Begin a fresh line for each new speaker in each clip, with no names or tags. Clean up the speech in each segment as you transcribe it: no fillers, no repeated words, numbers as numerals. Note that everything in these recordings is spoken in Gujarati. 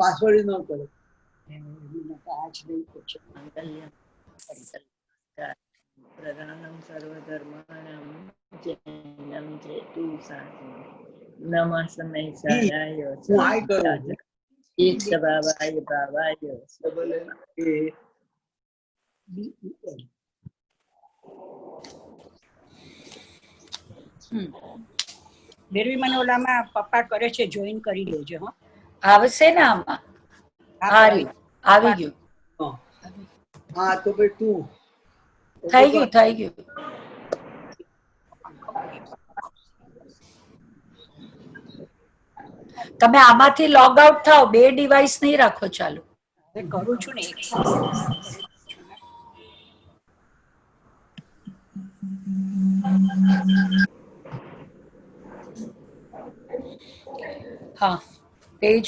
પાસવર્ડ ન કરો.
આજ નહીં પૂછો. પ્રધાનમ સર્વધર્માણામ જૈનમ ચેતુ સાધુ નમઃ સમયસારાય
હું આય કરું.
એક સભાવાય ભાવાય
ડબલ એન એ BEL.
બેરવી મને ઓલામાં પપ્પા કરે છે, જોઈન કરી દેજો. હો
આવશે ને આમાં? આવી ગયું.
હા તો ભાઈ તું
થઈ ગયું. તમે આમાંથી લોગ આઉટ થાઓ. 2 ડિવાઇસ નહીં રાખો ચાલુ.
હવે કરું છું ને.
હા, પેજ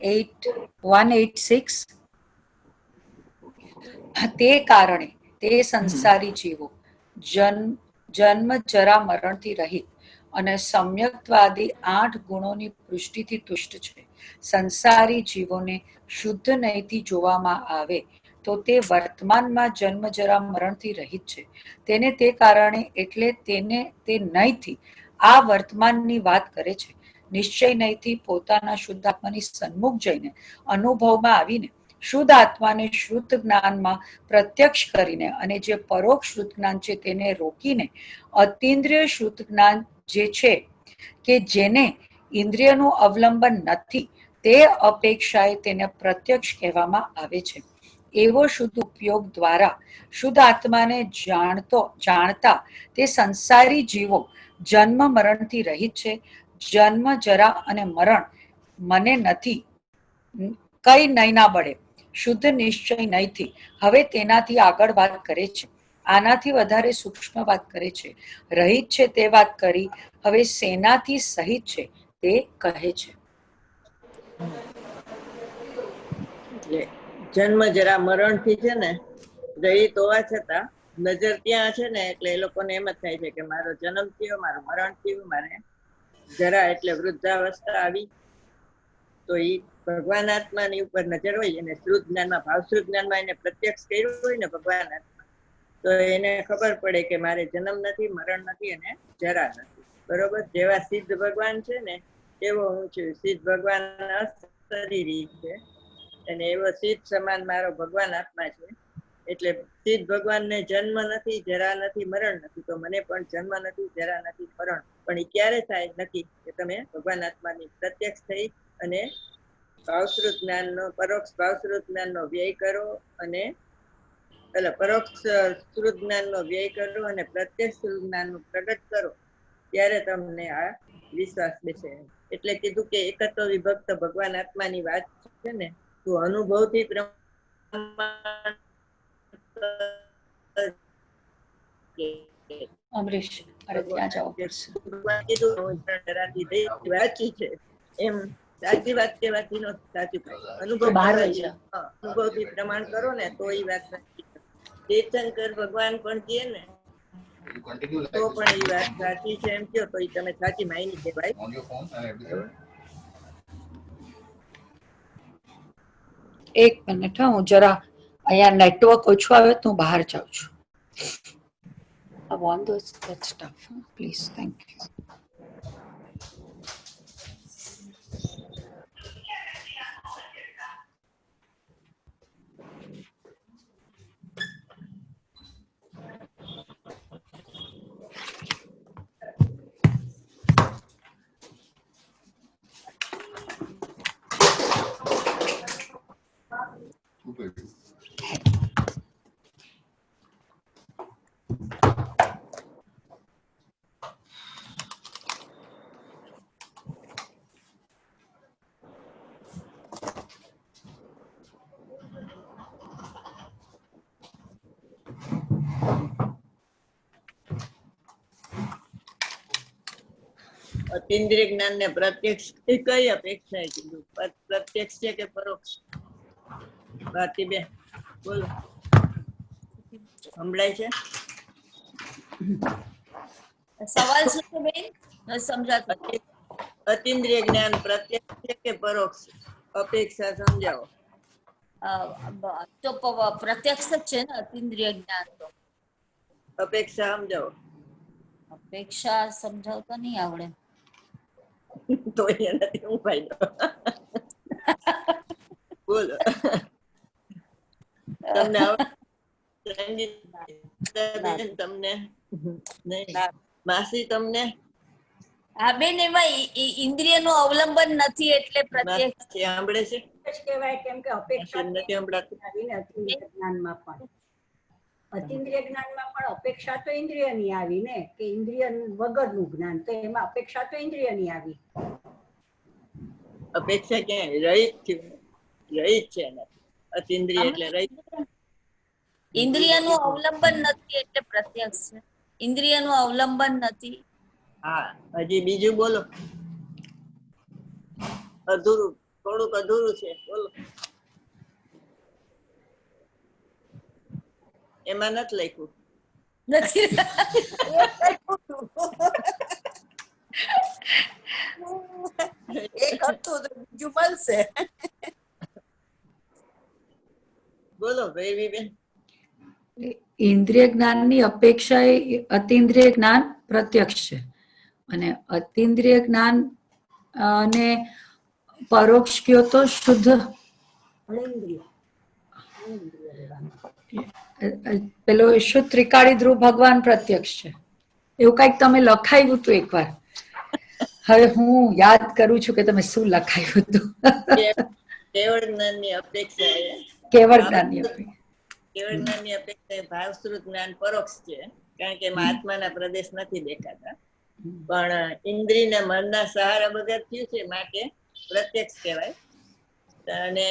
186. તે કારણે તે સંસારી જીવો જન્મ જરા મરણથી રહિત અને સમ્યક્તવાદી 8 ગુણોની પુષ્ટિથી તુષ્ટ છે. સંસારી જીવોને શુદ્ધ નયથી જોવામાં આવે તો તે વર્તમાનમાં જન્મ જરા મરણથી રહિત છે. તેને તે કારણે એટલે તેને તે નયથી આ વર્તમાનની વાત કરે છે. નિશ્ચય નયથી પોતાના શુદ્ધ આત્માની સન્મુખ જઈને અનુભવમાં આવીને શુદ્ધ આત્માને શુદ્ધ જ્ઞાનમાં પ્રત્યક્ષ કરીને અને જે પરોક્ષ શુદ્ધ જ્ઞાન છે તેને રોકીને અતિન્દ્રિય શુદ્ધ જ્ઞાન જે છે કે જેને ઇન્દ્રિયનું અવલંબન નથી તે અપેક્ષાએ તેને પ્રત્યક્ષ કહેવામાં આવે છે. એવો શુદ્ધ ઉપયોગ દ્વારા શુદ્ધ આત્માને જાણતા તે સંસારી જીવો જન્મ મરણથી રહિત છે. જન્મ જરા અને મરણ મને નથી કઈ નયના બળે શુદ્ધ નિશ્ચય નયથી હવે તેનાથી આગળ વાત કરે છે. આનાથી વધારે સૂક્ષ્મ વાત કરે છે. રહિત છે તે વાત કરી. હવે સેનાથી સહિત છે તે કહે છે.
એટલે જન્મ જરા મરણ થી છે ને રહિત હોવા છતાં નજર ત્યાં છે ને એટલે એ લોકોને એમ જ થાય છે કે મારો જન્મ થયો, મારું મરણ થયું, મારે જરા એટલે વૃદ્ધાવસ્થા આવી. તો એ ભગવાન આત્માની ઉપર નજર હોય અને શુદ્ધ જ્ઞાનમાં ભાવશ્રુદ્ધ જ્ઞાનમાં એને પ્રત્યક્ષ કર્યું હોય ને ભગવાન આત્મા, તો એને ખબર પડે કે મારે જન્મ નથી, મરણ નથી અને જરા નથી. બરોબર. જેવા સિદ્ધ ભગવાન છે ને એવો હું છું. સિદ્ધ ભગવાન અશરીરી છે અને એવો સિદ્ધ સમાન મારો ભગવાન આત્મા છે. એટલે સિદ્ધ ભગવાનને જન્મ નથી, જરા નથી, મરણ નથી. તો મને પણ જન્મ નથી, જરા નથી, મરણ. પણ એ ક્યારે થાય નથી કે તમે ભગવાન આત્માની પ્રત્યક્ષ થઈ અને ભાવશ્રુત જ્ઞાનનો પરોક્ષ ભાવશ્રુત જ્ઞાનનો વ્યય કરો અને પરોક્ષ શ્રુત જ્ઞાનનો વ્યય કરો અને પ્રત્યક્ષ શ્રુત જ્ઞાનનું પ્રગટ કરો ત્યારે તમને આ વિશ્વાસ બેસે. એટલે કીધું કે એકત્વ વિભક્ત ભગવાન આત્માની વાત છે ને તું અનુભવથી
અમરીશ, ત્યાં જવું પડશે.
ભગવાન કીધું વાંચી છે એમ સાચી વાત કહેવાથી નો સાચું અનુભવથી પ્રમાણ કરો ને તો એ વાત સાચી. તીર્થંકર ભગવાન પણ કહે ને તો પણ એ વાત સાચી છે એમ કહો તો એ તમે સાચી માયની કહેવાય.
એક મિનિટ, હું જરા અહીંયા નેટવર્ક ઓછું આવે તો હું બહાર જાઉં છું. I want that stuff, please. Thank you.
અતિન્દ્રિય જ્ઞાન ને પ્રત્યક્ષ એ કઈ અપેક્ષા કીધું? પ્રત્યક્ષ છે કે પરોક્ષ? ભારતીબેન બોલો, સંભળાય છે?
સવાલ શું છે બેન? સમજાતું.
અતિન્દ્રિય જ્ઞાન પ્રત્યક્ષ છે કે પરોક્ષ? અપેક્ષા સમજાવો.
તો પ્રત્યક્ષ જ છે ને અતિન્દ્રિય જ્ઞાન તો.
અપેક્ષા સમજાવો.
અપેક્ષા સમજાવતા નહીં આવડે.
તો એનાથી હું ફાયદો? બોલો. તમને આવડે? તમને નહીં. માસી તમને?
હા બેન, એમાં ઇન્દ્રિયનું અવલંબન નથી એટલે પ્રત્યક્ષ.
માસી સાંભળે છે?
જ કહેવાય, કેમ કે અપેક્ષા
માસી નથી સંભળાતું?
આવીને અતિન્દ્રિય જ્ઞાનમાં પણ અતિન્દ્રિય જ્ઞાનમાં પણ અપેક્ષા તો ઇન્દ્રિયની આવી ને, કે ઇન્દ્રિય વગરનું જ્ઞાન, તો એમાં અપેક્ષા તો ઇન્દ્રિયની આવી.
અપેક્ષા ક્યાં રહિત થયું? રહિત છે એનાથી. અતિન્દ્રિય એટલે રહિત.
ઇન્દ્રિયનું અવલંબન નથી એટલે પ્રત્યક્ષ છે. ઇન્દ્રિયનું અવલંબન નથી.
હા, હજી બીજું બોલો. અધૂરું, થોડુંક અધૂરું છે, બોલો. એમાં નથી લખ્યું.
નથી.
એક હતું તો બીજું મળશે.
બોલો ભાઈ બેન.
ઇન્દ્રિય જ્ઞાનની અપેક્ષા એ અતિન્દ્રિય જ્ઞાન પ્રત્યક્ષ છે, અને અતિન્દ્રિય જ્ઞાન ને પરોક્ષ કયો તો શુદ્ધ
ફળેન્દ્રિય
પેલો શુદ્ધ ત્રિકાળી ધ્રુવ ભગવાન પ્રત્યક્ષ છે. એવું કઈક તમે લખાયું હતું એકવાર. હવે હું યાદ કરું છું કે તમે શું લખાયું હતું.
કેવળ જ્ઞાનની અપેક્ષા એ
કેવળ જ્ઞાનની અપેક્ષા.
કેવળ જ્ઞાનની અપેક્ષા ભાવશ્રુત જ્ઞાન પરોક્ષ છે, કારણ કે એમાં આત્માના પ્રદેશ નથી દેખાતા. પણ ઇન્દ્રિયના મનના સહારા વગર થયું છે માટે પ્રત્યક્ષ કહેવાય. અને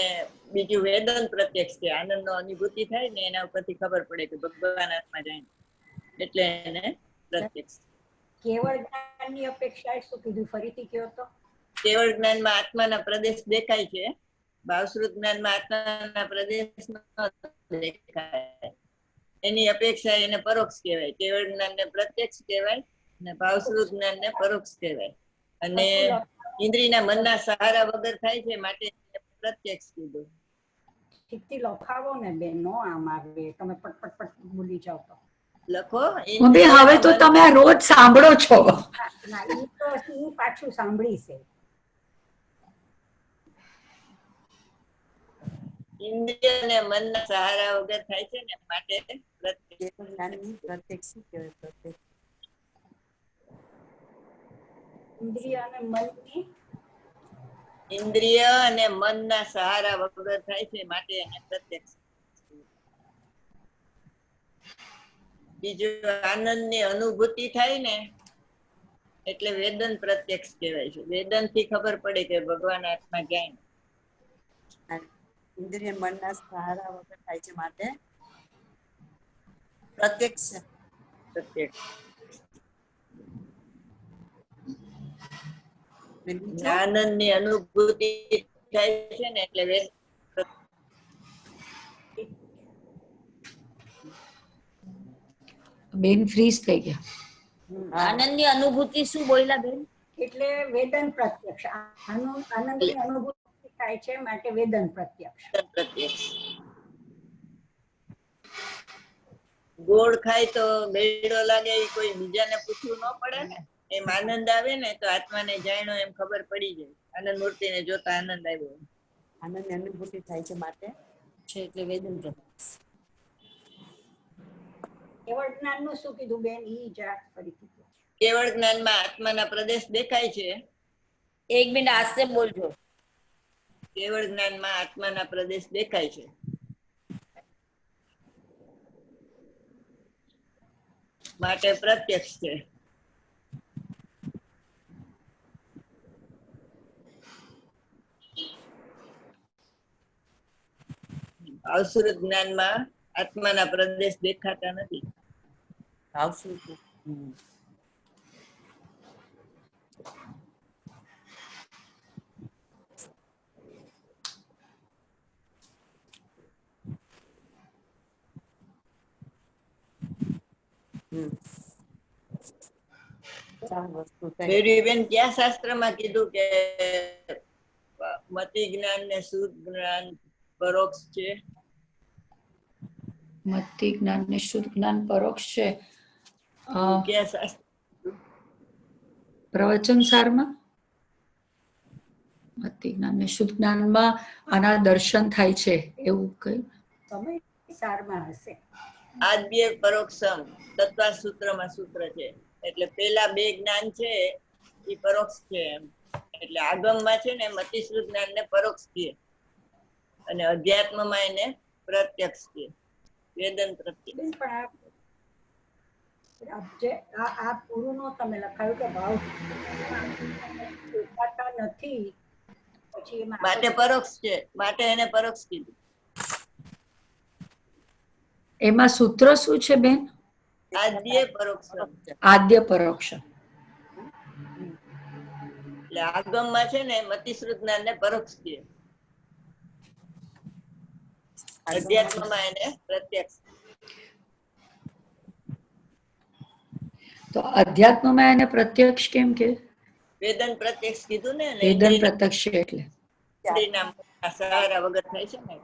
બીજું વેદન પ્રત્યક્ષ છે. આનંદનો અનુભૂતિ થાય ને એના ઉપરથી ખબર પડે કે ભગવાન આત્મા જાય, એટલે એને પ્રત્યક્ષ.
કેવળ જ્ઞાનની અપેક્ષા એ શું કીધું? ફરીથી કયો તો.
કેવળ જ્ઞાનમાં આત્માના પ્રદેશ દેખાય છે, ભાવશ્રુત જ્ઞાનમાં આત્માના પ્રદેશ ન દેખાય. એની અપેક્ષા એને પરોક્ષ કહેવાય. કેવળ જ્ઞાનને પ્રત્યક્ષ કહેવાય અને ભાવશ્રુત જ્ઞાનને પરોક્ષ કહેવાય. અને ઇન્દ્રિયના મનના સહારા વગર થાય છે માટે પ્રત્યક્ષ કીધું.
ઠીકથી લખાવો ને બેન, નો આમ આવે, તમે પટ ભૂલી જાવ તો.
લખો.
હવે તો તમે આ રોજ સાંભળો છો.
ના, એ તો હું પાછું સાંભળી છે.
ઇન્દ્રિય અને મનના સહારા વગર થાય છે ને માટે પ્રત્યક્ષ.
પ્રત્યક્ષ શું કહેવાય? પ્રત્યક્ષ
ઇન્દ્રિય અને મનની
ઇન્દ્રિય અને મનના સહારા વગર થાય છે માટે એને પ્રત્યક્ષ. બીજું આનંદની અનુભૂતિ થાય ને એટલે વેદન પ્રત્યક્ષ કહેવાય છે. વેદન થી ખબર પડે કે ભગવાન આત્મા ક્યાંય.
ઇન્દ્રિય મનના સહારા વગર થાય છે માટે પ્રત્યક્ષ છે.
પ્રત્યક્ષ.
બીજું?
આનંદની અનુભૂતિ થાય છે ને એટલે
બેન ફ્રીઝ થઈ ગયા.
આનંદની અનુભૂતિ શું બોલ્યા બેન?
એટલે વેદન પ્રત્યક્ષ. આનંદની અનુભૂતિ થાય છે માટે વેદન પ્રત્યક્ષ.
પ્રત્યક્ષ. ગોળ ખાય તો બેડો લાગે એ કોઈ બીજાને પૂછવું ન પડે ને. એમ આનંદ આવે ને તો આત્માને જાણ્યો એમ ખબર પડી જાય. આનંદ મૂર્તિને જોતા આનંદ આવ્યો.
આનંદની અનુભૂતિ થાય છે માટે
છે એટલે વેદન પ્રત્યક્ષ.
કેવળ જ્ઞાન નું શું કીધું બેન? ઈ જા ફરીથી કહો.
કેવળ જ્ઞાનમાં આત્માના પ્રદેશ દેખાય છે.
એક મિનિટ આસ્તે બોલજો.
કેવળ જ્ઞાનમાં આત્માના પ્રદેશ દેખાય છે માટે પ્રત્યક્ષ છે. ભાવશ્રુત જ્ઞાનમાં આત્માના પ્રદેશ દેખાતા નથી.
ભાવશ્રુત. બેન
બેન ક્યાં શાસ્ત્રમાં કીધું કે મતિ જ્ઞાન ને શુદ્ધ જ્ઞાન પરોક્ષ છે.
મતિ જ્ઞાન ને શુદ્ધ જ્ઞાન પરોક્ષ છે.
ક્યાં શાસ્ત્ર?
પ્રવચન સારમાં મતિ જ્ઞાન ને શુદ્ધ જ્ઞાનમાં આના દર્શન થાય છે એવું કઈ
સમય સારમાં હશે.
આદ્ય પરોક્ષમ તત્વા સૂત્રમાં સૂત્ર છે. એટલે પેલા બે જ્ઞાન છે એ પરોક્ષ છે એમ. એટલે આગમમાં છે ને મતિ શુદ્ધ જ્ઞાન ને પરોક્ષ કહે અને અધ્યાત્મમાં એને પ્રત્યક્ષ કહે. વેદન પ્રત્યક્ષ.
પણ આ પૂરું નો તમે લખાયું કે ભાવ દેખાતા નથી પછી એમાં
માટે પરોક્ષ છે, માટે એને પરોક્ષ કીધું.
એમાં સૂત્ર શું છે બેન?
આદ્ય પરોક્ષમ.
આદ્ય પરોક્ષ.
એટલે આગમમાં છે ને મતિ શુદ્ધ જ્ઞાન ને પરોક્ષ કહે, અધ્યાત્મમાં એને પ્રત્યક્ષ.
તો અધ્યાત્મમાં એને પ્રત્યક્ષ કેમ કે?
વેદન પ્રત્યક્ષ કીધું ને.
વેદન પ્રત્યક્ષ એટલે
ઇન્દ્રિયના સહારા વગર થાય છે ને.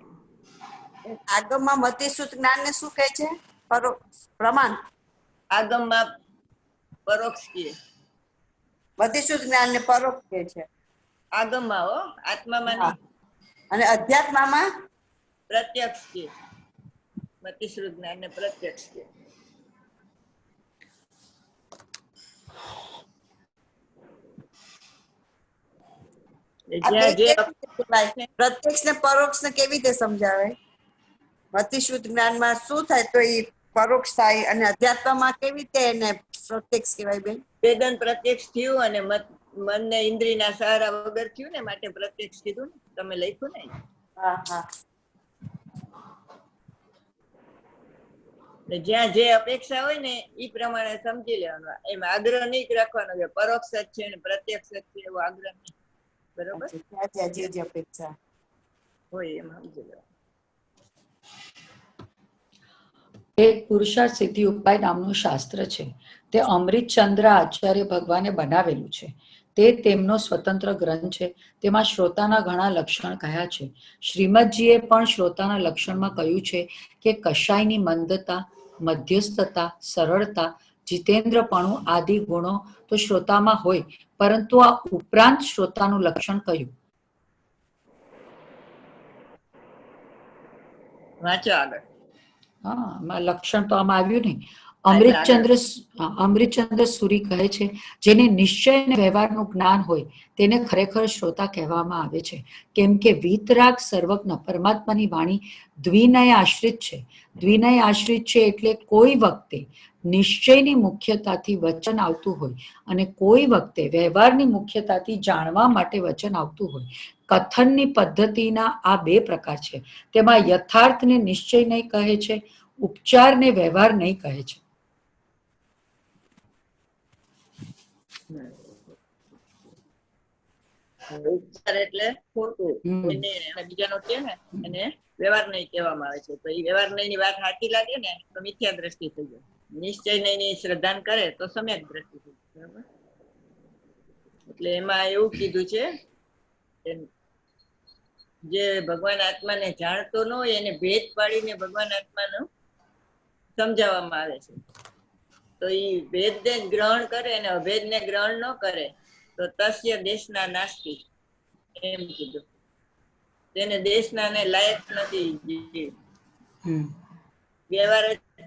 આગમમાં મતિ શુદ્ધ જ્ઞાન ને શું કહે છે? પ્રમાણ.
આગમમાં પરોક્ષ કહે.
મતિ શુદ્ધ જ્ઞાન ને પરોક્ષ કહે છે
આગમમાં હો, આત્મામાં નહીં.
અને અધ્યાત્મમાં
પ્રત્યક્ષ કહે. મતિ શુદ્ધ જ્ઞાન ને પ્રત્યક્ષ કહે.
પ્રત્યક્ષ ને પરોક્ષ ને કેવી રીતે સમજાવે? મતિ શુદ્ધ જ્ઞાનમાં શું થાય તો એ પરોક્ષ થાય અને અધ્યાત્મમાં કેવી રીતે એને પ્રત્યક્ષ કહેવાય બેન?
વેદન પ્રત્યક્ષ થયું અને મન ને ઇન્દ્રિયના સહારા વગર થયું ને માટે પ્રત્યક્ષ કીધું ને. તમે લખ્યું ને.
હા હા.
જ્યાં જે અપેક્ષા હોય ને એ પ્રમાણે સમજી લેવાનું. એમ આગ્રહ નહીં રાખવાનો કે પરોક્ષ જ છે ને પ્રત્યક્ષ જ છે એવો આગ્રહ નહીં. બરોબર
જે અપેક્ષા
હોય એમ સમજી લેવાનું.
એક પુરુષાર્થ સિદ્ધિ ઉપાય નામનું શાસ્ત્ર છે. તે અમૃતચંદ્ર આચાર્ય ભગવાને બનાવેલું છે. તે તેમનો સ્વતંત્ર ગ્રંથ છે. તેમાં શ્રોતાના ઘણા લક્ષણ કહ્યા છે. શ્રીમદજીએ પણ શ્રોતાના લક્ષણમાં કહ્યું છે કે કશાયની મંદતા, મધ્યસ્થતા, સરળતા, જીતેન્દ્રપણું આદિ ગુણો તો શ્રોતામાં હોય, પરંતુ આ ઉપરાંત શ્રોતાનું લક્ષણ કહ્યું.
વાંચો આગળ.
હા, લક્ષણ તો આમાં આવ્યું નહીં. અમૃતચંદ્ર સુરી કહે છે, જેને નિશ્ચય અને વ્યવહારનું જ્ઞાન હોય તેને ખરેખર શ્રોતા કહેવામાં આવે છે. કેમ કે વીતરાગ સર્વજ્ઞ પરમાત્માની વાણી દ્વિનય આશ્રિત છે. દ્વિનય આશ્રિત છે એટલે કોઈ વખતે નિશ્ચયની મુખ્યતાથી વચન આવતું હોય અને કોઈ વખતે વ્યવહારની મુખ્યતાથી જાણવા માટે વચન આવતું હોય. કથનની પદ્ધતિના આ બે પ્રકાર છે. તેમાં યથાર્થને નિશ્ચય નહીં કહે છે, ઉપચારને વ્યવહાર નહીં કહે છે.
ઉપચાર એટલે ખોટું, બીજાનો કે ને એને વ્યવહાર નહીં કહેવામાં આવે છે. તો એ વ્યવહાર નહીં ની વાત સાચી લાગે ને તો મિથ્યા દ્રષ્ટિ થઈ જાય. નિશ્ચય નહીં ની શ્રદ્ધાન કરે તો સમ્યક દ્રષ્ટિ થઈ જાય. બરાબર. એટલે એમાં એવું કીધું છે જે ભગવાન આત્માને જાણતો ન હોય એને ભેદ પાડીને ભગવાન આત્માનું સમજાવવામાં આવે છે. તો એ ભેદને ગ્રહણ કરે અને અભેદને ગ્રહણ ન કરે તો તસ્ય દેશના નાસ્તિ એમ કીધું. તેને દેશના ને લાયક નથી. વ્યવહાર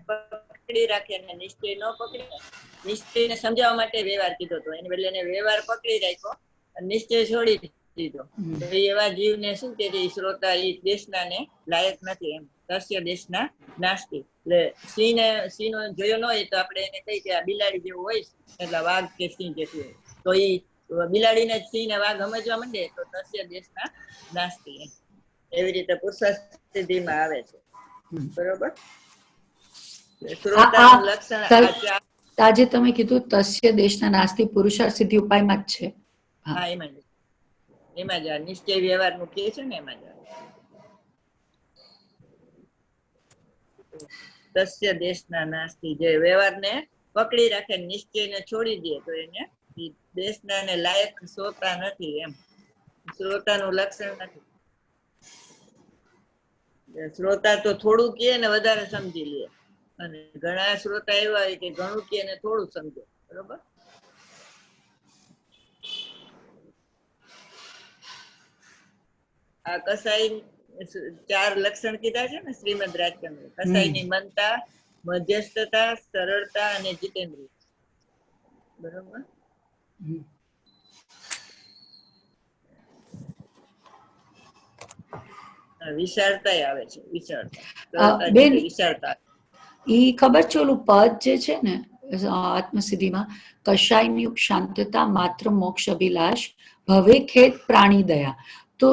પકડી રાખે ને નિશ્ચય ન પકડી. નિશ્ચયને સમજાવવા માટે વ્યવહાર કીધો તો એને બદલે એને વ્યવહાર પકડી રાખ્યો અને નિશ્ચય છોડી દીધો. તો એવા જીવને શું કે શ્રોતા એ દેશના ને લાયક નથી એમ. તસ્ય દેશના નાસ્તિ. એટલે સિંહ નો જોયો ન હોય તો આપણે એને કહીએ કે આ બિલાડી જેવું હોય એટલે વાઘ કે સિંહ જેવું હોય. તો એ બિલાડીને સિંહ ને વાઘ સમજવા માંડે તો તસ્ય દેશના નાસ્તિ. એવી રીતે પુરુષાર્થ સિદ્ધિમાં આવે છે. બરોબર. શ્રોતાનું લક્ષણ
આજે તમે કીધું તસ્ય દેશના નાસ્તિ પુરુષાર્થ સિદ્ધિ ઉપાયમાં જ છે.
હા, એમાં જ નિશ્ચય વ્યવહાર નું કે છે ને એમાં જ તસ્ય દેશના નાસ્તિ. જે વ્યવહારને પકડી રાખે નિશ્ચયને છોડી દે તો એને દેશના ને લાયક શ્રોતા નથી એમ. શ્રોતાનું લક્ષણ નથી. શ્રોતા તો થોડું કહે ને વધારે સમજી લે, અને ઘણા શ્રોતા એવા હોય કે ઘણું કહે ને થોડું સમજે. બરોબર. આ કસાઈ 4 લક્ષણ કીધા છે ને શ્રીમદ રાજચંદ્ર. કસાઈની મનતા, મધ્યસ્થતા, સરળતા અને જીતેન્દ્રિય. બરોબર. વિશાળતા આવે છે. વિશાળતા
બેન,
વિશાળતા.
ઈ ખબર છે ઓલું પદ જે છે ને આત્મસિદ્ધિમાં, કશાયની શાંતતા માત્ર મોક્ષ અભિલાષ ભવે ખેત પ્રાણી દયા. તો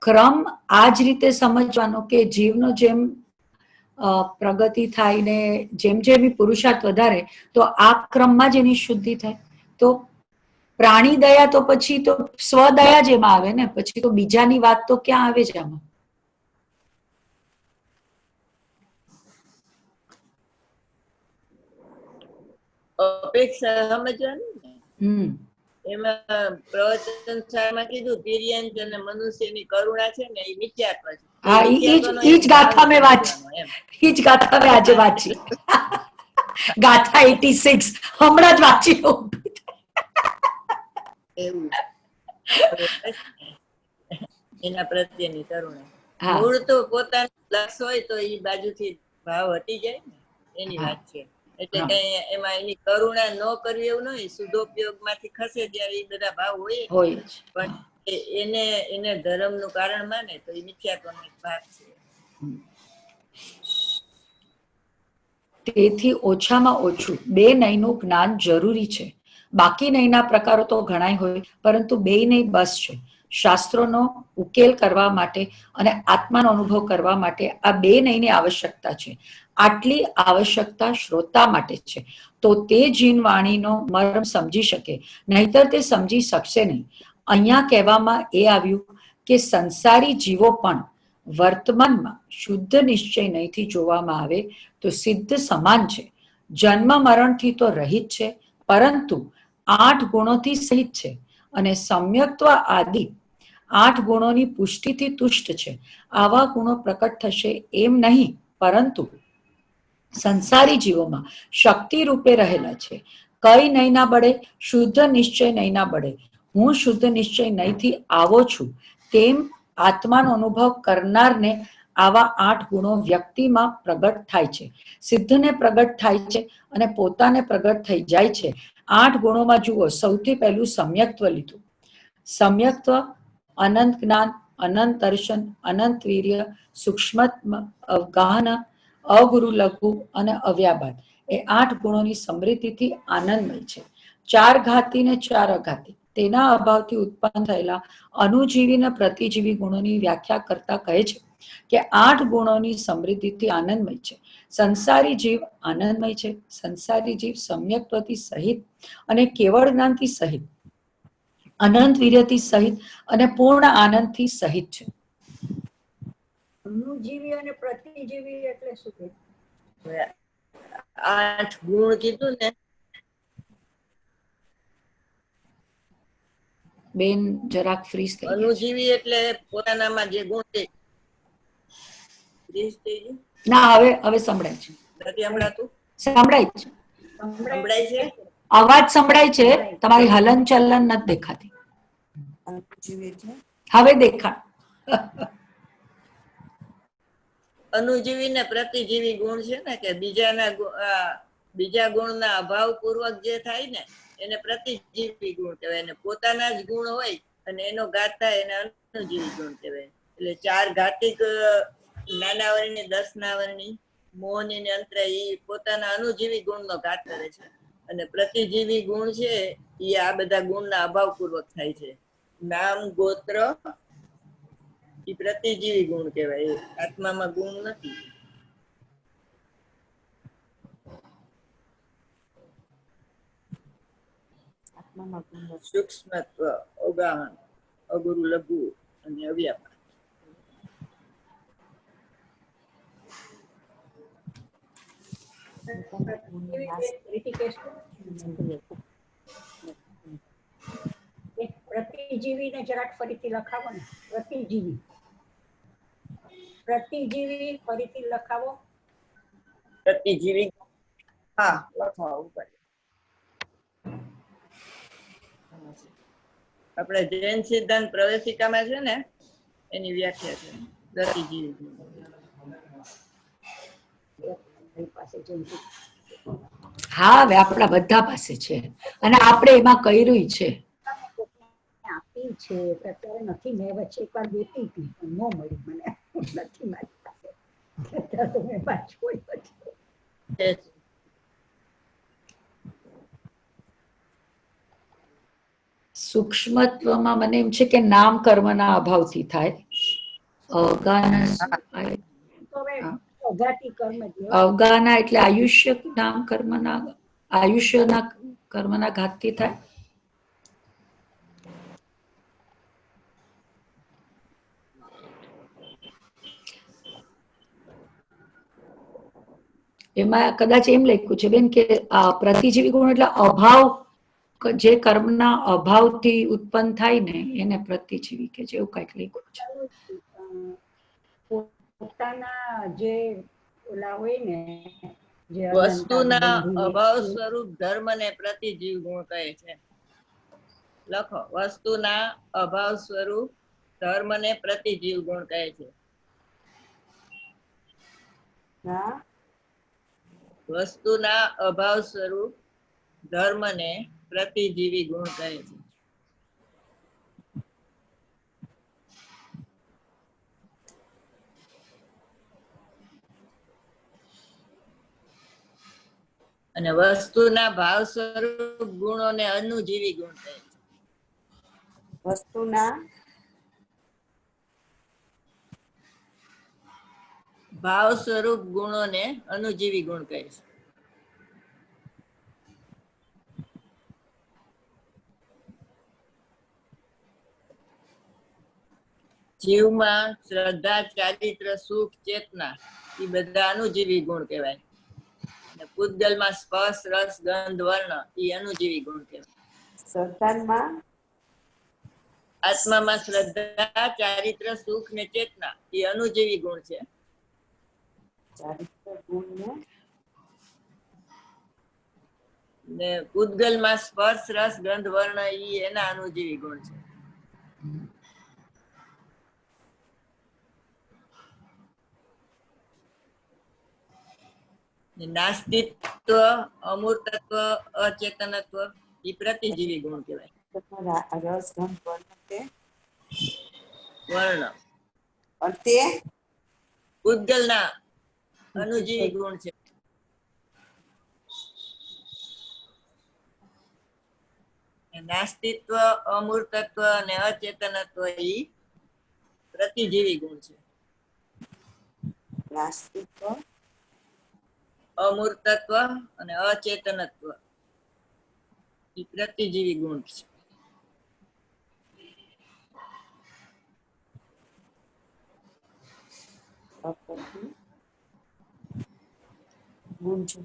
ક્રમ આ જ રીતે સમજવાનો કે જીવનો જેમ પ્રગતિ થાય ને જેમ જેમ પુરુષાર્થ વધારે તો આ ક્રમમાં જ એની શુદ્ધિ થાય. તો પ્રાણી દયા તો પછી તો સ્વદયા જ એમાં આવે ને, પછી તો બીજાની વાત તો ક્યાં આવે છે આમાં?
અપેક્ષા સમજવાની ને, એમાં પ્રવચન સારમાં કીધું તિર્યંત અને મનુષ્યની કરુણા છે ને એ મિથ્યાત્વ છે.
હા, ઈ જ ગાથા મેં વાંચી, ઈ જ ગાથા મેં આજે વાંચી. ગાથા 86 હમણાં જ વાંચી.
એવું એના પ્રત્યેની કરુણા. મૂળ તો પોતાનું લક્ષ હોય તો એ બાજુથી ભાવ હટી જાય ને, એની વાત છે. એટલે કઈ એમાં એની કરુણા ન કરવી એવું નહીં. શુદ્ધોપયોગ માંથી ખસે ત્યારે એ બધા ભાવ હોય, પણ એને ધર્મનું કારણ માને તો એ મિથ્યાત્વનો એક ભાગ છે.
તેથી ઓછામાં ઓછું 2 નયનું જ્ઞાન જરૂરી છે. બાકી નયના પ્રકારો તો ઘણાય હોય, પરંતુ 2 નય બસ છે. શાસ્ત્રોનો ઉકેલ કરવા માટે અને આત્માનો અનુભવ કરવા માટે આ 2 નયની આવશ્યકતા છે. આટલી આવશ્યકતા શ્રોતા માટે છે, તો તે જીનવાણીનો મર્મ સમજી શકે, નહીતર તે સમજી શકશે નહીં. અહીંયા કહેવામાં એ આવ્યું કે સંસારી જીવો પણ વર્તમાનમાં શુદ્ધ નિશ્ચય નહીંથી જોવામાં આવે તો સિદ્ધ સમાન છે. જન્મ મરણથી તો રહિત છે, પરંતુ 8 ગુણોથી સહિત છે, અને સમ્યક્ત્વ આદિ 8 ગુણોની પુષ્ટિથી તુષ્ટ છે. આવા ગુણો પ્રકટ થશે એમ નહીં, પરંતુ સંસારી જીવોમાં શક્તિ રૂપે રહેલા છે. કઈ નહીં ના બળે? શુદ્ધ નિશ્ચય નહીં ના બળે. હું શુદ્ધ નિશ્ચય નહીંથી આવો છું તેમ આત્માનો અનુભવ કરનારને આવા 8 ગુણો વ્યક્તિમાં પ્રગટ થાય છે, સિદ્ધને પ્રગટ થાય છે અને પોતાને પ્રગટ થઈ જાય છે. 8 ગુણોમાં જુઓ, સૌથી પહેલું સમ્યક્ત્વ લીધું. સમ્યક્ત્વ અનંત જ્ઞાન, અનંત દર્શન, અનંત વીર્ય, સૂક્ષ્મત્મ, અવગાહન, અગુરુ લઘુ અને અવ્યાબાદ એ 8 ગુણોની સમૃદ્ધિથી આનંદમય છે. 4 ઘાતી ને 4 અઘાતી તેના અભાવથી ઉત્પન્ન થયેલા અનુજીવી અને પ્રતિજીવી ગુણોની વ્યાખ્યા કરતા કહે છે કે 8 ગુણોની સમૃદ્ધિથી આનંદમય છે. સંસારી જીવ આનંદમય છે. સંસારી જીવ સમ્યક્ત્વથી સહિત અને કેવળ જ્ઞાનથી સહિત, અનંત વીર્યથી સહિત અને પૂર્ણ આનંદથી સહિત છે.
અનુજીવી અને પ્રતિજીવી એટલે શું કે?
8 ગુણ કીધું ને
બેન જરાક ફ્રીઝ થઈ ગયા.
અનુજીવી એટલે પોતાનામાં જે ગુણ છે.
ના, હવે સંભળાય છે.
નથી સંભળાતું?
સંભળાય છે,
સંભળાય છે.
અવાજ સંભળાય છે, તમારી હલન ચલન નથી દેખાતી. હવે દેખાય.
અનુજીવી ને પ્રતિજીવી ગુણ છે ને, કે બીજા ગુણના અભાવ પૂર્વક જે થાય ને એને પ્રતિજીવી ગુણ કહેવાય. અને પોતાના જ ગુણ હોય અને એનો ઘાત થાય એને અનુજીવી ગુણ કહેવાય. એટલે 4 ઘાતિક નાના વર્ણની, 10 ના વર્ણની, મોહની ને અંતરે એ પોતાના અનુજીવી ગુણનો ઘાત કરે છે. અને પ્રતિજીવી ગુણ છે એ આ બધા ગુણના અભાવ પૂર્વક થાય છે. નામ, ગોત્ર એ પ્રતિજીવી ગુણ કહેવાય. આત્મામાં ગુણ નથી. સૂક્ષ્મત્વ, અવગાહન, અગુરુ લઘુ અને અવ્યાપાર.
પ્રતિજીવીને જરાક ફરીથી લખાવો ને. પ્રતિજીવી પ્રતિજીવી ફરીથી લખાવો.
પ્રતિજીવી હા લખાવું પડે. આપણે જૈન સિદ્ધાંત પ્રવેશિકામાં છે ને એની વ્યાખ્યા છે પ્રતિજીવી.
મારી પાસે જયંતિ
હા હવે આપણા બધા પાસે છે અને આપણે એમાં કર્યું છે.
આપી છે તો અત્યારે નથી. મેં વચ્ચે એકવાર દેતી હતી પણ ન મળી મને. નથી મારી પાસે. અત્યારે તો મેં પાછું કોઈ નથી.
સૂક્ષ્મત્વમાં મને એમ છે કે નામ કર્મના અભાવથી થાય. અવગાના
તો હવે અઘાતી કર્મ જેવા
અવગાના એટલે આયુષ્ય નામ કર્મના આયુષ્યના કર્મના ઘાતથી થાય. એમાં કદાચ એમ લખ્યું છે બેન કે આ પ્રતિજીવી ગુણ એટલે અભાવ, જે કર્મના અભાવથી ઉત્પન્ન થાય ને એને પ્રતિજીવી કે જેવું કઈક લખ્યું છે.
પોતાના જે ઓલા હોય ને જે
વસ્તુના
અનંતા
અભાવ સ્વરૂપ ધર્મને પ્રતિજીવ ગુણ કહે છે. લખો, વસ્તુના અભાવ સ્વરૂપ ધર્મને પ્રતિજીવ ગુણ કહે છે.
હા
વસ્તુના અભાવ સ્વરૂપ ધર્મને પ્રતિજીવી ગુણ કહે છે. અને વસ્તુના ભાવ સ્વરૂપ ગુણોને અનુજીવી ગુણ કહે છે.
વસ્તુના
ભાવ સ્વરૂપ ગુણોને અનુજીવી ગુણ કહે છે. જીવમાં શ્રદ્ધા, ચારિત્ર, સુખ, ચેતના એ બધા અનુજીવી ગુણ કહેવાય. અને પૂતગલમાં સ્પર્શ, રસ, ગંધ, વર્ણ એ અનુજીવી ગુણ કહેવાય.
શ્રદ્ધામાં
આત્મામાં શ્રદ્ધા, ચારિત્ર, સુખ ને ચેતના એ અનુજીવી ગુણ છે.
ચારિત્ર ગુણ
ને પૂતગલમાં સ્પર્શ, રસ, ગંધ, વર્ણ એ એના અનુજીવી ગુણ છે. નાસ્તિત્વ, અમૂર્તત્વ, અચેતનત્વ એ પ્રતિજીવી ગુણ કહેવાય.
રસ ગંધ વર્ણ તે
વર્ણ
અને તે
પૂતગલના અનુજીવી ગુણ છે. નાસ્તિત્વ, અમૂર્તત્વ અને અચેતનત્વ એ પ્રતિજીવી ગુણ છે.
નાસ્તિત્વ,
અમૂર્તત્વ અને અચેતનત્વ એ પ્રતિજીવી ગુણ છે.
ગુણ છે.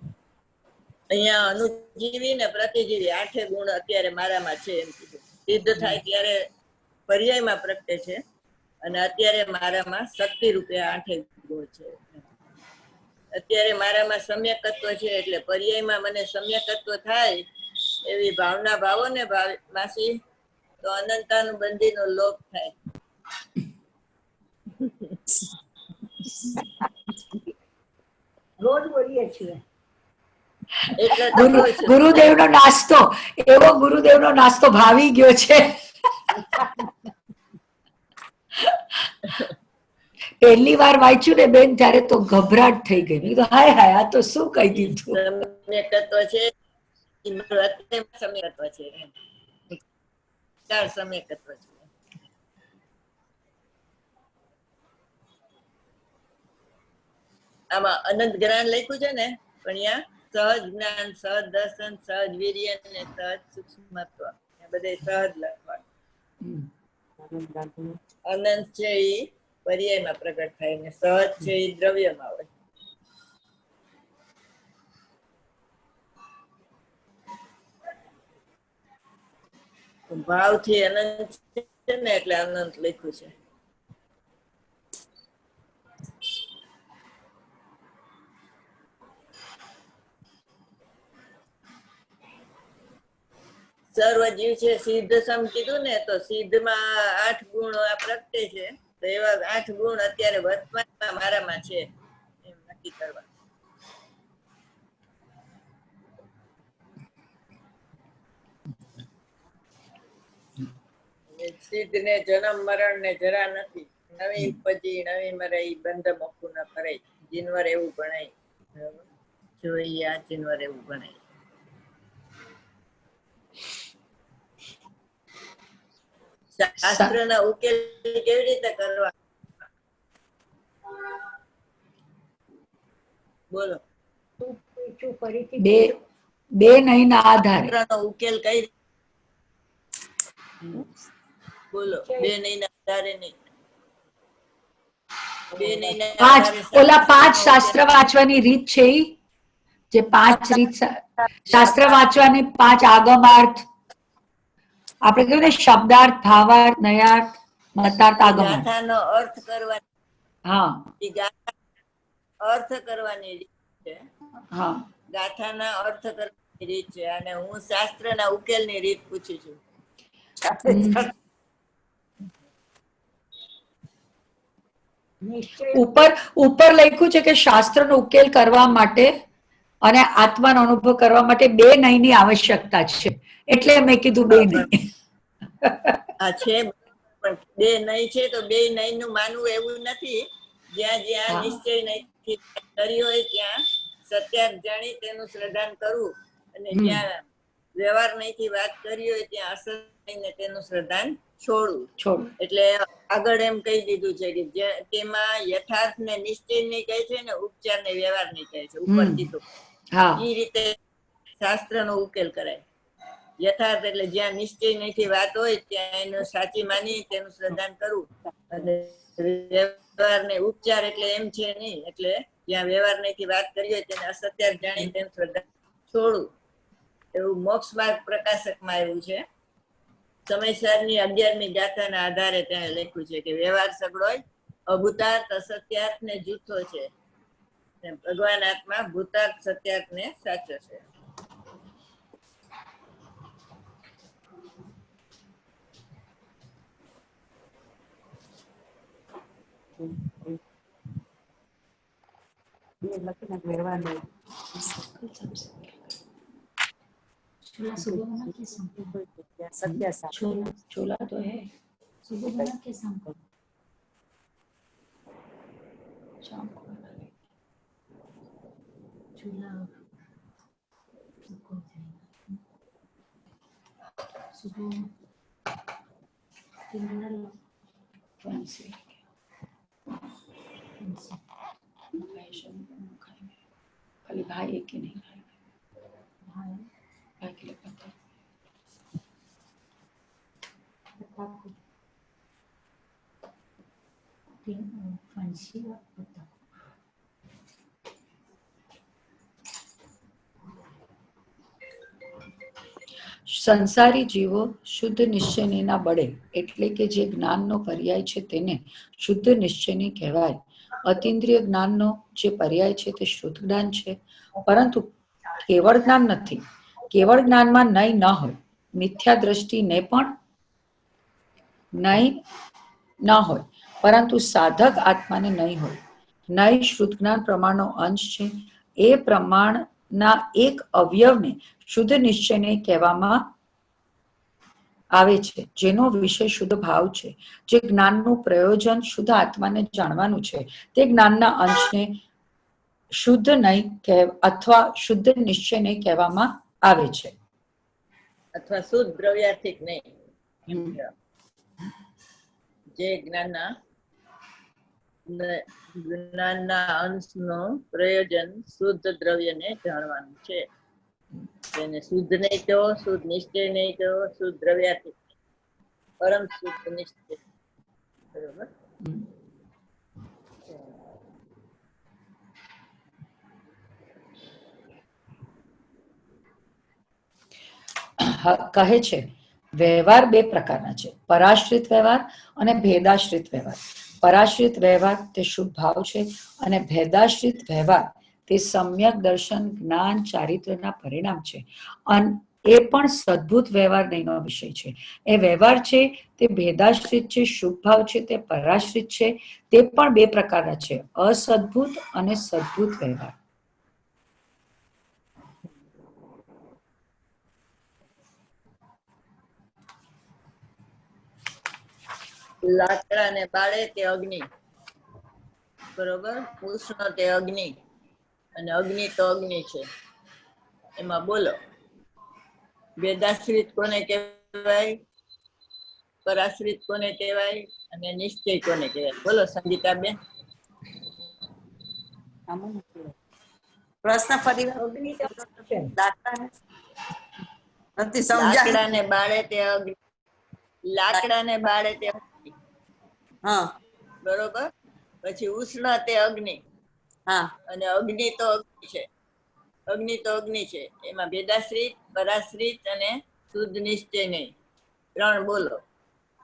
અહીંયા અનુજીવી ને પ્રતિજીવી 8 ગુણ અત્યારે મારામાં છે એમ કીધું. સિદ્ધ થાય ત્યારે પર્યાયમાં પ્રગટે છે અને અત્યારે મારામાં શક્તિ રૂપે 8 ગુણ છે. અત્યારે મારામાં સમ્યકત્વ છે એટલે પર્યાયમાં મને સમ્યકત્વ થાય એવી ભાવના ભાવો ને માસી તો અનંતાનું બંધીનો લોપ થાય.
રોજ બોલીએ છીએ.
એટલે તો કહું છું.
ગુરુદેવનો નાસ્તો, એવો ગુરુદેવનો નાસ્તો ભાવી ગયો છે. પહેલી વાર વાંચ્યું ને બેન ત્યારે તો ગભરાટ થઈ ગઈ. મેં કીધું હાય હાય આ તો શું કહી દીધું.
સમ્યકત્વ છે, સમ્યકત્વ છે, સમ્યકત્વ છે. આમાં અનંત જ્ઞાન લખ્યું છે ને પણ અહીંયા સહજ જ્ઞાન, સહજ દર્શન, સહજ વીર્ય અને સહજ સૂક્ષ્મત્વ બધે સહજ લખવાનું. અનંત છે એ પર્યાયમાં પ્રગટ થાય ને સહજ છે એ દ્રવ્યમાં હોય. ભાવથી અનંત છે ને એટલે અનંત લખ્યું છે. સર્વ જીવ છે સિદ્ધ સમ કીધું ને, તો સિદ્ધમાં 8 ગુણ આ પ્રગટે છે, તો એવા 8 ગુણ અત્યારે વર્તમાનમાં મારામાં છે એમ નક્કી કરવા. સિદ્ધ ને જન્મ મરણ ને જરા નથી, નવી ઉપજી નવી મરાઈ, બંધ મોખું ન કરાય, જીનવર એવું ભણાય. બરાબર? જોઈએ આ જીનવર એવું ભણાય. શાસ્ત્રના ઉકેલ કેવી રીતે કરવા? બોલો.
શું પૂછ્યું ફરીથી?
બે નહીંના આધારે.
શાસ્ત્રનો ઉકેલ કઈ રીતે? બોલો. બે નહીંના આધારે નહીં. બે નહીંના આધારે
ઓલા 5
શાસ્ત્રનો
શાસ્ત્ર
ઉકેલ.
વાંચવાની રીત છે ઈ? જે 5 રીત શાસ્ત્ર વાંચવાની, 5 આગમાર્થ, આપણે કહ્યું ને શબ્દાર્થ, ભાવાર્થ, નયાર્થ, મતાર્થ, આગમાર્થ.
ગાથાનો અર્થ કરવાની,
હા
ઈ ગાથા અર્થ કરવાની રીત છે.
હા
ગાથાના અર્થ કરવાની રીત છે, અને હું શાસ્ત્રના ઉકેલની રીત પૂછું છું.
નિશ્ચય
ઉપર લખ્યું છે કે શાસ્ત્રનો ઉકેલ કરવા માટે અને આત્માનો અનુભવ કરવા માટે 2 નહીંની આવશ્યકતા છે, એટલે મેં કીધું 2 નહીં.
આ છે પણ 2 નહીં છે, તો 2 નહીં નું માનવું એવું નથી. જ્યાં જ્યાં
હા.
નિશ્ચય નહીં કરી હોય ત્યાં સત્યાર્થ જાણી તેનું શ્રદ્ધાન કરવું, અને જ્યાં વ્યવહાર નહીંથી વાત કરી હોય ત્યાં અસર થઈને તેનું શ્રદ્ધાન છોડવું.
છોડ.
એટલે આગળ એમ કહી દીધું છે કે તેમાં યથાર્થ ને નિશ્ચય નહીં કહે છે ને ઉપચાર ને વ્યવહાર નહીં કહે છે. ઉપર કીધું
હા
એ રીતે શાસ્ત્રનો ઉકેલ કરાય. યથાર્થ એટલે જ્યાં નિશ્ચય નહીંથી વાત હોય ત્યાં એનું સાચી માની તેનું શ્રદ્ધાન કરવું, અને વ્યવહાર ને ઉપચાર એટલે એમ છે નહીં, એટલે જ્યાં વ્યવહાર નહીંથી વાત કરી હોય તેને અસત્યાર્થ જાણી તેનું શ્રદ્ધાન છોડવું. એવું મોક્ષ માર્ગ પ્રકાશકમાં આવ્યું છે. સમયસરની 11મી ગાથાના આધારે તેને લખ્યું છે કે વ્યવહાર સગળોય અભૂતાર્થ અસત્યાર્થ ને જૂથો છે, ભગવાન આત્મા ભૂતાર્થ સત્યાર્થ ને સાચો છે.
छोला तो है,
सुबह बना के शाम को
शाम को बनाएंगे।
चूल्हा सूखा हो जाएगा। सुबह 3 बना लो।
फैंसी
इनसे
खाएंगे, खाली भाई एक ही नहीं खाएंगे,
भाई
भाई के लिए पता
पत्ता को 3 फंसी और पत्ता को
સંસારી જીવો શુદ્ધ નિશ્ચયના બળે, એટલે કે જે જ્ઞાનનો પર્યાય છે તેને શુદ્ધ નિશ્ચયની કહેવાય. અતિન્દ્રિય જ્ઞાનનો જે પર્યાય છે તે શુદ્ધ જ્ઞાન છે, પરંતુ કેવળ જ્ઞાન નથી. કેવળ જ્ઞાનમાં નય ન હોય, મિથ્યા દ્રષ્ટિને પણ નય ન હોય, પરંતુ સાધક આત્માને નય હોય. નય શુદ્ધ જ્ઞાન પ્રમાણનો અંશ છે. એ પ્રમાણના એક અવયવને શુદ્ધ નિશ્ચયને કહેવામાં આવે છે, જેનો વિષય શુદ્ધ ભાવ છે. જે જ્ઞાનનું પ્રયોજન શુદ્ધ આત્માને જાણવાનું છે, તે જ્ઞાનના અંશને શુદ્ધ નય અથવા શુદ્ધ નિશ્ચયને કહેવામાં આવે છે,
અથવા શુદ્ધ દ્રવ્યાર્થિક નહીં. જે જ્ઞાનના અંશનો પ્રયોજન શુદ્ધ દ્રવ્યને જાણવાનું છે, તેને શુદ્ધ નહીં કહો, શુદ્ધ નિશ્ચય નહીં કહો, શુદ્ધ દ્રવ્યાર્થિક નહીં, પરમ શુદ્ધ નિશ્ચય. બરોબર.
કહે છે વ્યવહાર બે પ્રકારના છે, પરાશ્રિત વ્યવહાર અને ભેદાશ્રિત વ્યવહાર. પરાશ્રિત વ્યવહાર તે શુભ ભાવ છે અને ભેદાશ્રિત વ્યવહાર તે સમ્યક દર્શન જ્ઞાન ચારિત્રના પરિણામ છે. અને એ પણ સદ્ભુત વ્યવહાર નહીંનો વિષય છે. એ વ્યવહાર છે તે ભેદાશ્રિત છે, શુભ ભાવ છે તે પરાશ્રિત છે. તે પણ બે પ્રકારના છે, અસદ્ભુત અને સદ્ભુત વ્યવહાર.
લાકડાને બાળે તે અગ્નિ, બરોબર. ઉષ્ણ તે અગ્નિ અને અગ્નિ તો અગ્નિ છે. એમાં બોલો ભેદાશ્રિત કોને કહેવાય, પરાશ્રિત કોને કહેવાય અને નિશ્ચય કોને કહેવાય? બોલો સંગીતાબેન.
પ્રશ્ન ફરી વાર.
અગ્નિ તો છે.
દાખલા નથી સમજાય.
લાકડાને બાળે તે અગ્નિ, લાકડાને બાળે તે અગ્નિ,
હા
બરોબર. પછી ઉષ્ણ તે અગ્નિ
હા
અને અગ્નિ તો અગ્નિ છે. અગ્નિ તો અગ્નિ છે. એમાં ભેદાશ્રિત, પરાશ્રિત અને શુદ્ધ નિશ્ચય નહીં. 3 બોલો.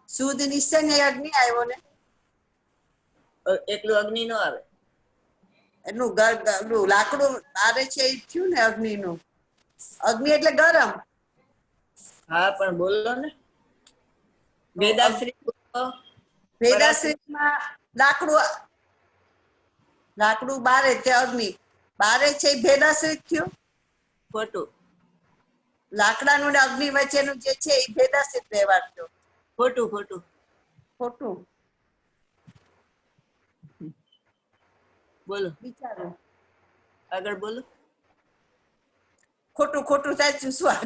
શુદ્ધ નિશ્ચય ને અગ્નિ આવ્યો ને,
એકલું અગ્નિ નો આવે.
એનું લાકડું આરે છે એ થયું ને અગ્નિનું. અગ્નિ એટલે ગરમ.
હા પણ બોલો ને. ભેદાશ્રિત બોલો.
ભેદાશ્રિતમાં લાકડું બારે તે અગ્નિ બારે છે એ ભેદાશ્રિત થયું.
ખોટું.
લાકડાનું ને અગ્નિ વચ્ચેનું જે છે એ ભેદાશ્રિત વ્યવહાર થયો.
ખોટું. ખોટું.
ખોટું.
બોલો
વિચારો.
આગળ બોલો.
ખોટું સાચું શું?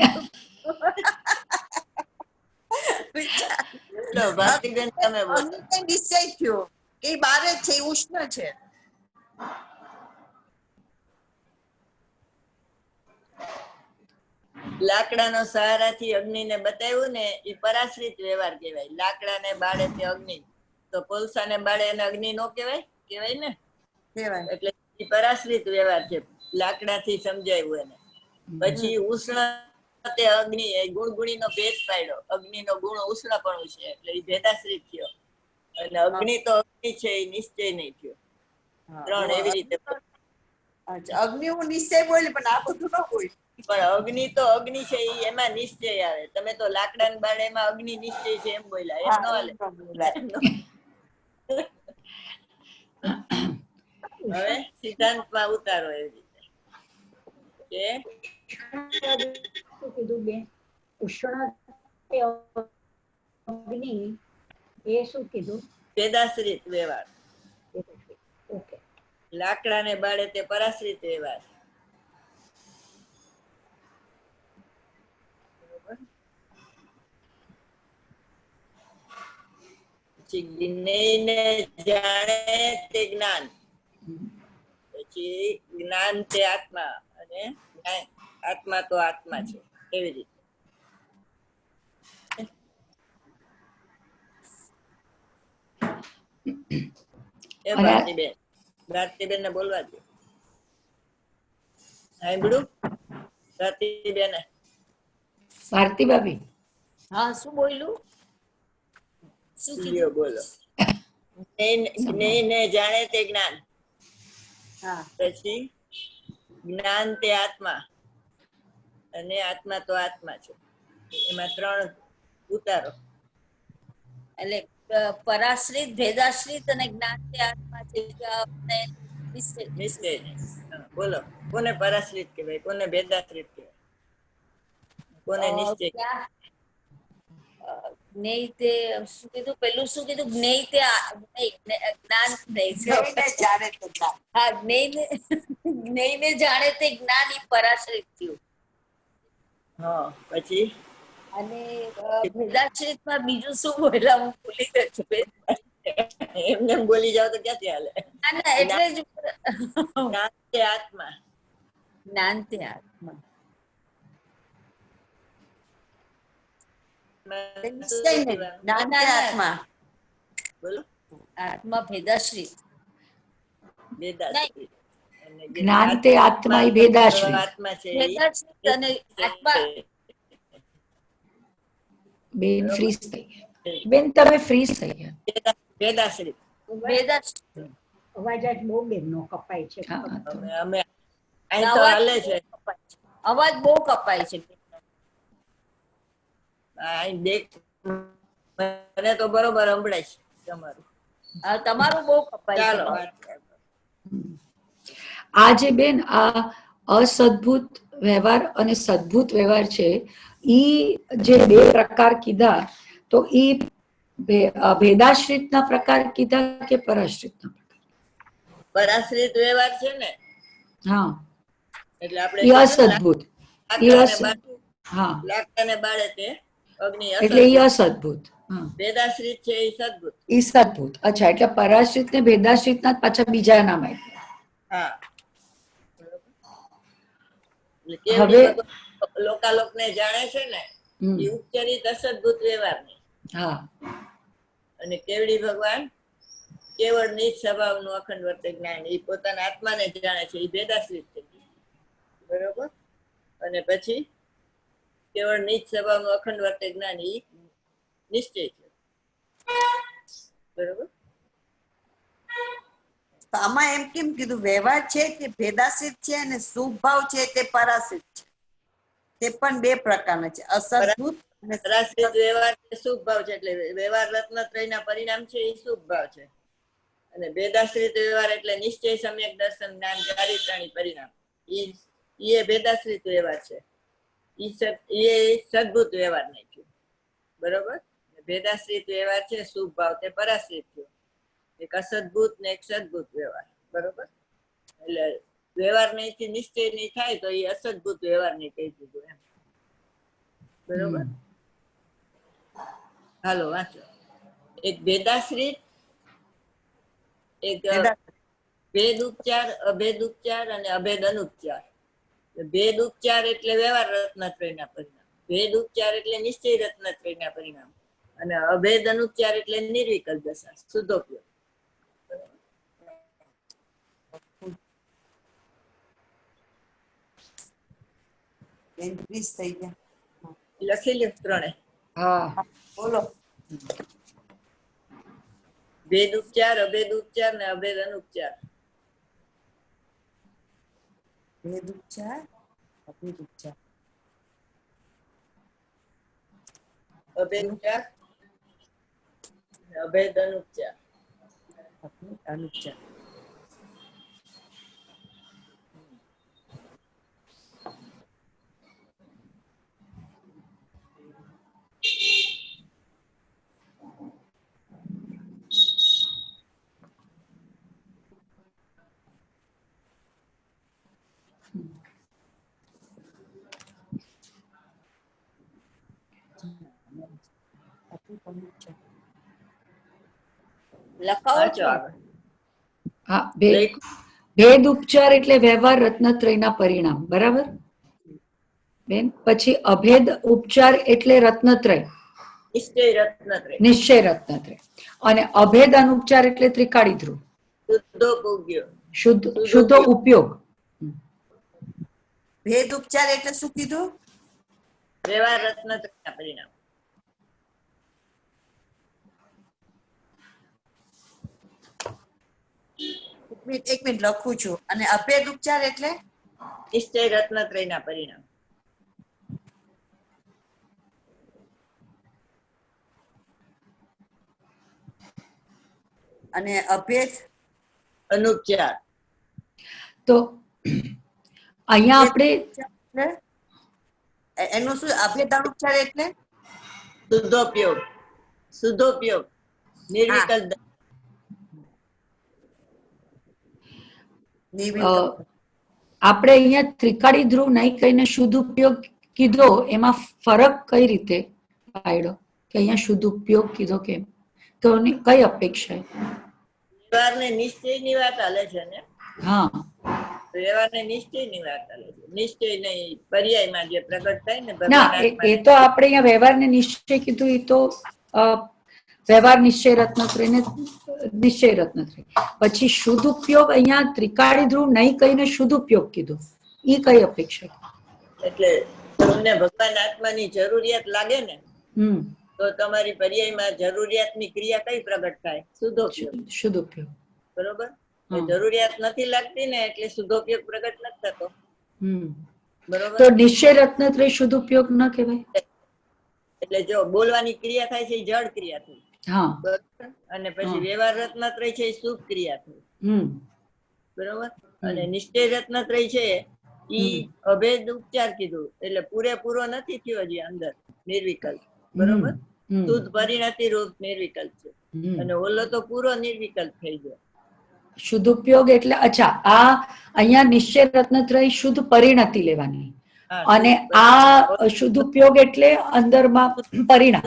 બોલો ભારતીબેન, તમે બોલો.
અગ્નિ નિશ્ચય થયો એ બારે છે એ ઉષ્ણ છે.
લાકડાનો સહારાથી અગ્નિને બતાવ્યું ને એ પરાશ્રિત વ્યવહાર કહેવાય. લાકડાને બાળે તે અગ્નિ, તો કોલસાને બાળે એને અગ્નિ નો કહેવાય? કહેવાય ને.
કહેવાય.
એટલે એ પરાશ્રિત વ્યવહાર છે, લાકડાથી સમજાયું એને. પછી ઉષ્ણ તે અગ્નિ, એ ગુણગુણીનો ભેદ પાડ્યો. અગ્નિનો ગુણ ઉષ્ણપણું છે એટલે એ ભેદાશ્રિત થયો. અને અગ્નિ તો અગ્નિ છે એ નિશ્ચય નહીં થયો. 3 એવી રીતે.
અગ્નિ હું નિશ્ચય બોલી પણ આ બધું ન બોલી.
પણ અગ્નિ તો અગ્નિ છે ઈ એમાં નિશ્ચય આવે. તમે તો લાકડા બાળે એમાં અગ્નિ નિશ્ચય છે એમ બોલ્યા. એમ ન હાલે. હવે સિદ્ધાંતમાં ઉતારો એવી રીતે
શું કીધું બેન? ઉષ્ણ તે અગ્નિ એ શું કીધું?
ભેદાશ્રિત વ્યવહાર.
ઓકે.
લાકડાને બાળે તે પરાશ્રિત વ્યવહાર. પછી જ્ઞેયને જાણે તે જ્ઞાન, પછી જ્ઞાન તે આત્મા અને આત્મા તો આત્મા છે. એવી રીતે એ ભારતીબેન ને બોલવા દો. સાંભળ્યું ભારતીબેન?
ભારતી ભાભી,
હા, શું બોલ્યું? શું કીધું?
બોલો. જ્ઞેયને જાણે તે જ્ઞાન,
હા
પછી જ્ઞાન તે આત્મા અને આત્મા તો આત્મા છે. એમાં 3 ઉતારો.
એટલે પરાશ્રિત, ભેદાશ્રિત અને જ્ઞાન તે આત્મા છે. અને નિશ્ચય.
નિશ્ચય. બોલો કોને પરાશ્રિત કહેવાય, કોને ભેદાશ્રિત કહેવાય, કોને નિશ્ચય?
જ્ઞેય તે શું કીધું? પેલું શું કીધું? જ્ઞેય તે જ્ઞાન નહીં.
જ્ઞેયને જાણે તે જ્ઞાન.
હા, જ્ઞેયને જાણે તે જ્ઞાન ઈ પરાશ્રિત થયું.
હા. પછી
અને ભેદાશ્રિતમાં બીજું શું બોલ્યા? હું ભૂલી ગઈ છું બેન.
એમને એમ બોલી જાવ તો ક્યાંથી હાલે?
ના, એટલે જ
જ્ઞાન તે આત્મા.
જ્ઞાન તે આત્મા.
નિશ્ચય નહીં, જ્ઞાન તે આત્મા.
બોલો
આત્મા ભેદાશ્રિત.
ભેદાશ્રિત. અને જે
જ્ઞાન તે આત્મા ઈ ભેદાશ્રિત.
આત્મા છે ઈ
ભેદાશ્રિત અને આત્મા
બેન ફ્રીઝ થઈ ગયા. બેન તમે ફ્રીઝ થઈ ગયા.
વેદાશ્રી.
વેદાશ્રી.
અવાજ આજ બહુ બેનનો કપાય છે.
હા, તો
અમે અહીં તો
અવાજ
હાલે છે.
અવાજ બહુ કપાય છે.
અહીં દેખ મને તો બરોબર સંભળાય છે તમારું.
તમારું બહુ કપાય
ચાલો
છે.
વાત કરો.
આ જે બેન આ અસદભૂત વ્યવહાર અને સદભૂત વ્યવહાર છે, ઈ જે બે પ્રકાર કીધા, તો ઈ ભેદાશ્રિતના પ્રકાર કીધા કે પરાશ્રિતના પ્રકાર?
પરાશ્રિત વ્યવહાર છે ને,
હા,
એટલે આપણે
ઈ અસદભૂત. ઈ હા,
લાકડાને બાળે તે અગ્નિ
એટલે ઈ
અસદભૂત.
અસદભૂત. હા,
વેદાશ્રિત છે એ સદભૂત.
ઈ સદભૂત. અચ્છા, એટલે પરાશ્રિત ને ભેદાશ્રિતના પાછા બીજા નામ આપ્યા.
હા,
હવે
લોકાલોકને જાણે છે ને એ ઉપચરિત અસદભૂત વ્યવહાર ને,
હા,
અને કેવડી ભગવાન કેવળ નિજ સ્વભાવનું અખંડ વર્ત જ્ઞાન, એ પોતાના આત્માને જાણે છે, એ ભેદાશ્રિત છે. બરોબર. અને પછી કેવળ નિજ સ્વભાવનું અખંડ વર્ત જ્ઞાન, એ નિશ્ચય છે. બરોબર. તો આમાં એમ કેમ કીધું વ્યવહાર છે કે ભેદાશ્રિત છે અને શુભ ભાવ છે તે પરાશ્રિત છે? તે પણ બે પ્રકારના છે, અસદભૂત અને
પરાશ્રિત વ્યવહાર એ શુભ ભાવ છે, એટલે વ્યવહાર રત્નત્રયના પરિણામ છે એ શુભ ભાવ છે. અને ભેદાશ્રિત વ્યવહાર એટલે નિશ્ચય, સમ્યક દર્શન, જ્ઞાન, ચારિત્રાણી પરિણામ, એ ભેદાશ્રિત વ્યવહાર છે. એ સદભૂત વ્યવહાર નહીં થયો. બરોબર. ભેદાશ્રિત વ્યવહાર છે શુભ ભાવ, તે પરાશ્રિત થયો. એક અસદભૂત ને એક સદભૂત વ્યવહાર. બરોબર. એટલે વ્યવહાર નહીં નિશ્ચય નહીં થાય તો એ અસદભૂત વ્યવહાર નહીં કહી દીધું એમ. બરોબર. હાલો વાંચો. એક ભેદાશ્રિત, એક ભેદ ઉપચાર, અભેદ ઉપચાર અને અભેદ અનુપચાર. ભેદ ઉપચાર એટલે વ્યવહાર રત્નત્રયના પરિણામ, ભેદ ઉપચાર એટલે નિશ્ચય રત્નત્રયના પરિણામ, અને અભેદ અનુપચાર એટલે નિર્વિકલ્પ દશા, શુદ્ધોપયોગ.
થઈ ગયા.
લખી લ્યો ત્રણે.
હા,
બોલો.
ભેદ ઉપચાર, અભેદ ઉપચાર ને અભેદ અનુપચાર.
ભેદ ઉપચાર, અભેદ ઉપચાર,
અભેદ ઉપચાર, અભેદ અનુપચાર.
અનુપચાર.
લખાવો
વાંચો
છો.
આગળ.
હા, ભેદ ઉપચાર એટલે વ્યવહાર રત્નત્રયના પરિણામ. બરાબર બેન? પછી અભેદ ઉપચાર એટલે રત્નત્રય,
નિશ્ચય રત્નત્રય,
નિશ્ચય રત્નત્રય. અને અભેદ અનુપચાર એટલે ત્રિકાળી ધ્રુવ,
શુદ્ધોપયોગ.
શુદ્ધ ઉપયોગ.
ભેદ ઉપચાર એટલે શું કીધું?
વ્યવહાર રત્નત્રયના પરિણામ.
એક મિનિટ લખું છું. અને અભેદ ઉપચાર એટલે
નિશ્ચય રત્નત્રયના પરિણામ.
અને અભેદ
અનુપચાર
તો અહીંયા આપણે
એટલે એનું શું? અભેદ અનુપચાર એટલે
શુદ્ધોપયોગ, શુદ્ધોપયોગ, નિર્વિકલ્પ.
આપણે અહીંયા ત્રિકાળી ધ્રુવ નહીં કહીને શુદ્ધ ઉપયોગ કીધો, એમાં ફરક કઈ રીતે પાડ્યો કે અહીંયા શુદ્ધ ઉપયોગ કીધો કેમ? તો કઈ અપેક્ષા?
વ્યવહારને નિશ્ચયની વાત હાલે છે ને.
હા,
વ્યવહારને નિશ્ચયની વાત હાલે છે. નિશ્ચય નહીં, પર્યાયમાં જે પ્રગટ થાય ને
ના,
ભગવાન
એ તો આપણે અહીંયા વ્યવહારને નિશ્ચય કીધું, એ તો વ્યવહાર નિશ્ચય રત્નત્રય ને નિશ્ચય રત્નત્રય. પછી શુદ્ધ ઉપયોગ અહીંયા ત્રિકાળી ધ્રુવ નહીં કહીને શુદ્ધ ઉપયોગ કીધો, એ કઈ અપેક્ષા?
એટલે તમને ભગવાન આત્માની જરૂરિયાત લાગે ને,
તો તમારી પર્યાયમાં જરૂરિયાતની ક્રિયા કઈ પ્રગટ થાય? શુદ્ધોપયોગ.
શુદ્ધ ઉપયોગ.
બરોબર.
હા.
જરૂરિયાત નથી લાગતી ને એટલે શુદ્ધોપયોગ પ્રગટ નથી થતો. બરોબર.
તો નિશ્ચય રત્નત્રય શુદ્ધ ઉપયોગ ન કહેવાય?
એટલે જો બોલવાની ક્રિયા થાય છે એ જળ ક્રિયા થઈ.
હા.
બરોબર. અને પછી વ્યવહાર રત્નત્રય છે એ શુભ ક્રિયા થઈ. બરોબર. અને નિશ્ચય રત્નત્રય છે ઈ અભેદ ઉપચાર કીધું એટલે પૂરેપૂરો નથી થયો હજી અંદર નિર્વિકલ્પ. બરોબર. શુદ્ધ પરિણતિ રૂપ નિર્વિકલ્પ છે અને ઓલો તો પૂરો નિર્વિકલ્પ થઈ ગયો.
શુદ્ધ ઉપયોગ એટલે અચ્છા આ અહીંયા નિશ્ચય રત્નત્રય શુદ્ધ પરિણતિ લેવાની અને આ શુદ્ધ ઉપયોગ એટલે અંદરમાં પરિણામ.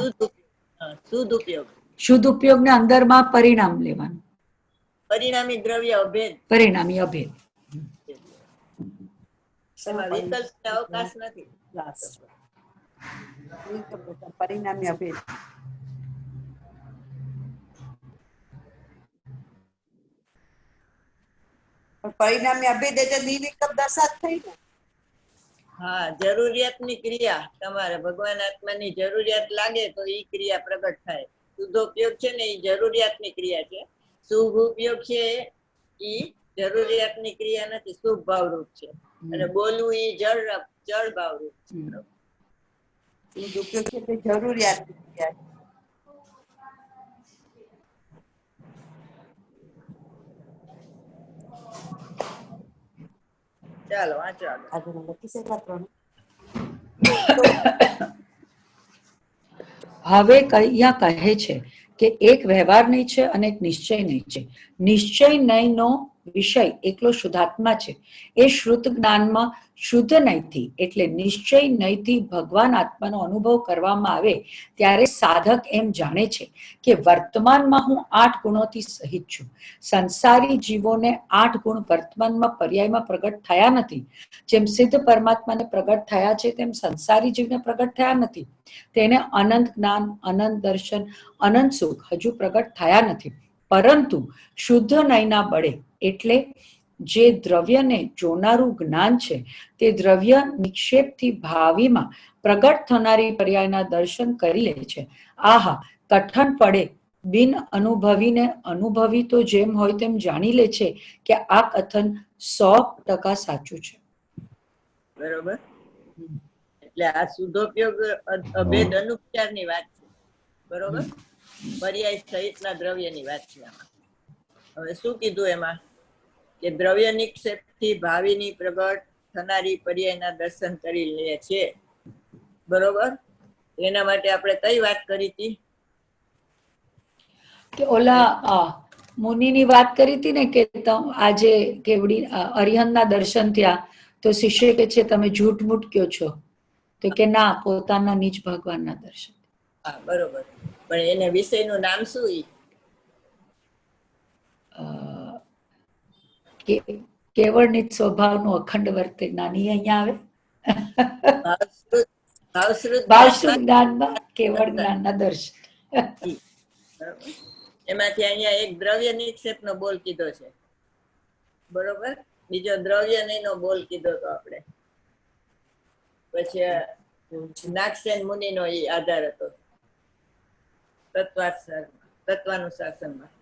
શુદ્ધ ઉપયોગ.
શુદ્ધ ઉપયોગ ને અંદરમાં પરિણામ લેવાનું.
પરિણામી દ્રવ્ય અભેદ.
પરિણામી અભેદ.
એમાં વિકલ્પ અવકાશ નથી.
પરિણામી અભેદ. પરિણામી અભેદ એટલે નિર્વિકલ્પ દશા જ થઈ ને.
હા, જરૂરિયાતની ક્રિયા તમારે ભગવાન આત્માની જરૂરિયાત લાગે તો એ ક્રિયા પ્રગટ થાય. શુદ્ધ ઉપયોગ છે ને એ જરૂરિયાતની ક્રિયા છે. શુભ ઉપયોગ છે એ જરૂરિયાતની ક્રિયા નથી, શુભ ભાવરૂપ છે. અને બોલવું એ જળ ભાવરૂપ છે.
શુદ્ધ ઉપયોગ છે તે જરૂરિયાતની ક્રિયા છે.
ચાલો વાંચો
આગળ લખી શકાય ત્રણ.
હવે અહીંયા કહે છે કે એક વ્યવહાર નહીં છે અને એક નિશ્ચય નહીં છે. નિશ્ચય નયનો વિષય એકલો શુદ્ધાત્મા છે. એ શ્રુત જ્ઞાનમાં શુદ્ધ નયથી એટલે નિશ્ચય નયથી ભગવાન આત્માનો અનુભવ કરવામાં આવે ત્યારે સાધક એમ જાણે છે કે વર્તમાનમાં હું 8 ગુણોથી સહિત છું. સંસારી જીવોને 8 ગુણ વર્તમાનમાં પર્યાયમાં પ્રગટ થયા નથી. જેમ સિદ્ધ પરમાત્માને પ્રગટ થયા છે તેમ સંસારી જીવને પ્રગટ થયા નથી. તેને અનંત જ્ઞાન, અનંત દર્શન, અનંત સુખ હજુ પ્રગટ થયા નથી. પરંતુ શુદ્ધ નયના બળે એટલે જે દ્રવ્યને જોનારું જ્ઞાન છે તે દ્રવ્ય નિક્ષેપથી ભાવિમાં પ્રગટ થનારી પર્યાયના દર્શન કરી લે છે. આહા, કઠણ પડે બિન અનુભવીને અનુભવી તો જેમ હોય તેમ જાણી લે છે કે આ કથન 100% સાચું છે.
બરોબર. એટલે આ શુદ્ધોપયોગ અભેદ અનુપચારની વાત છે. બરોબર. પર્યાય સહિતના દ્રવ્યની વાત છે આમાં. હવે શું કીધું એમાં કે દ્રવ્ય નિક્ષેપથી ભાવિની પ્રગટ થનારી પર્યાયના દર્શન કરી લે છે. બરોબર. એના માટે આપણે કઈ વાત કરી હતી
કે ઓલા મુનિની વાત કરી હતી ને કે આજે કેવડી અરિહંતના દર્શન થયા તો શિષ્ય કે છે તમે જૂઠ મૂઠ કયો છો? તો કે ના, પોતાના નિજ ભગવાનના દર્શન.
હા, બરોબર. પણ એને વિષયનું નામ શું?
કેવળ નિજ સ્વભાવનું અખંડ વર્તે નાની અહીંયા આવે ભાવશ્રુત જ્ઞાનમાં કેવળ જ્ઞાનના દર્શન.
એમાંથી અહીંયા એક દ્રવ્ય નિક્ષેપનો બોલ કીધો છે. બરોબર. બીજો દ્રવ્ય નહીનો બોલ કીધો તો આપણે. પછી નાગસેન મુનિનો એ આધાર હતો તત્વાનુશાસનમાં.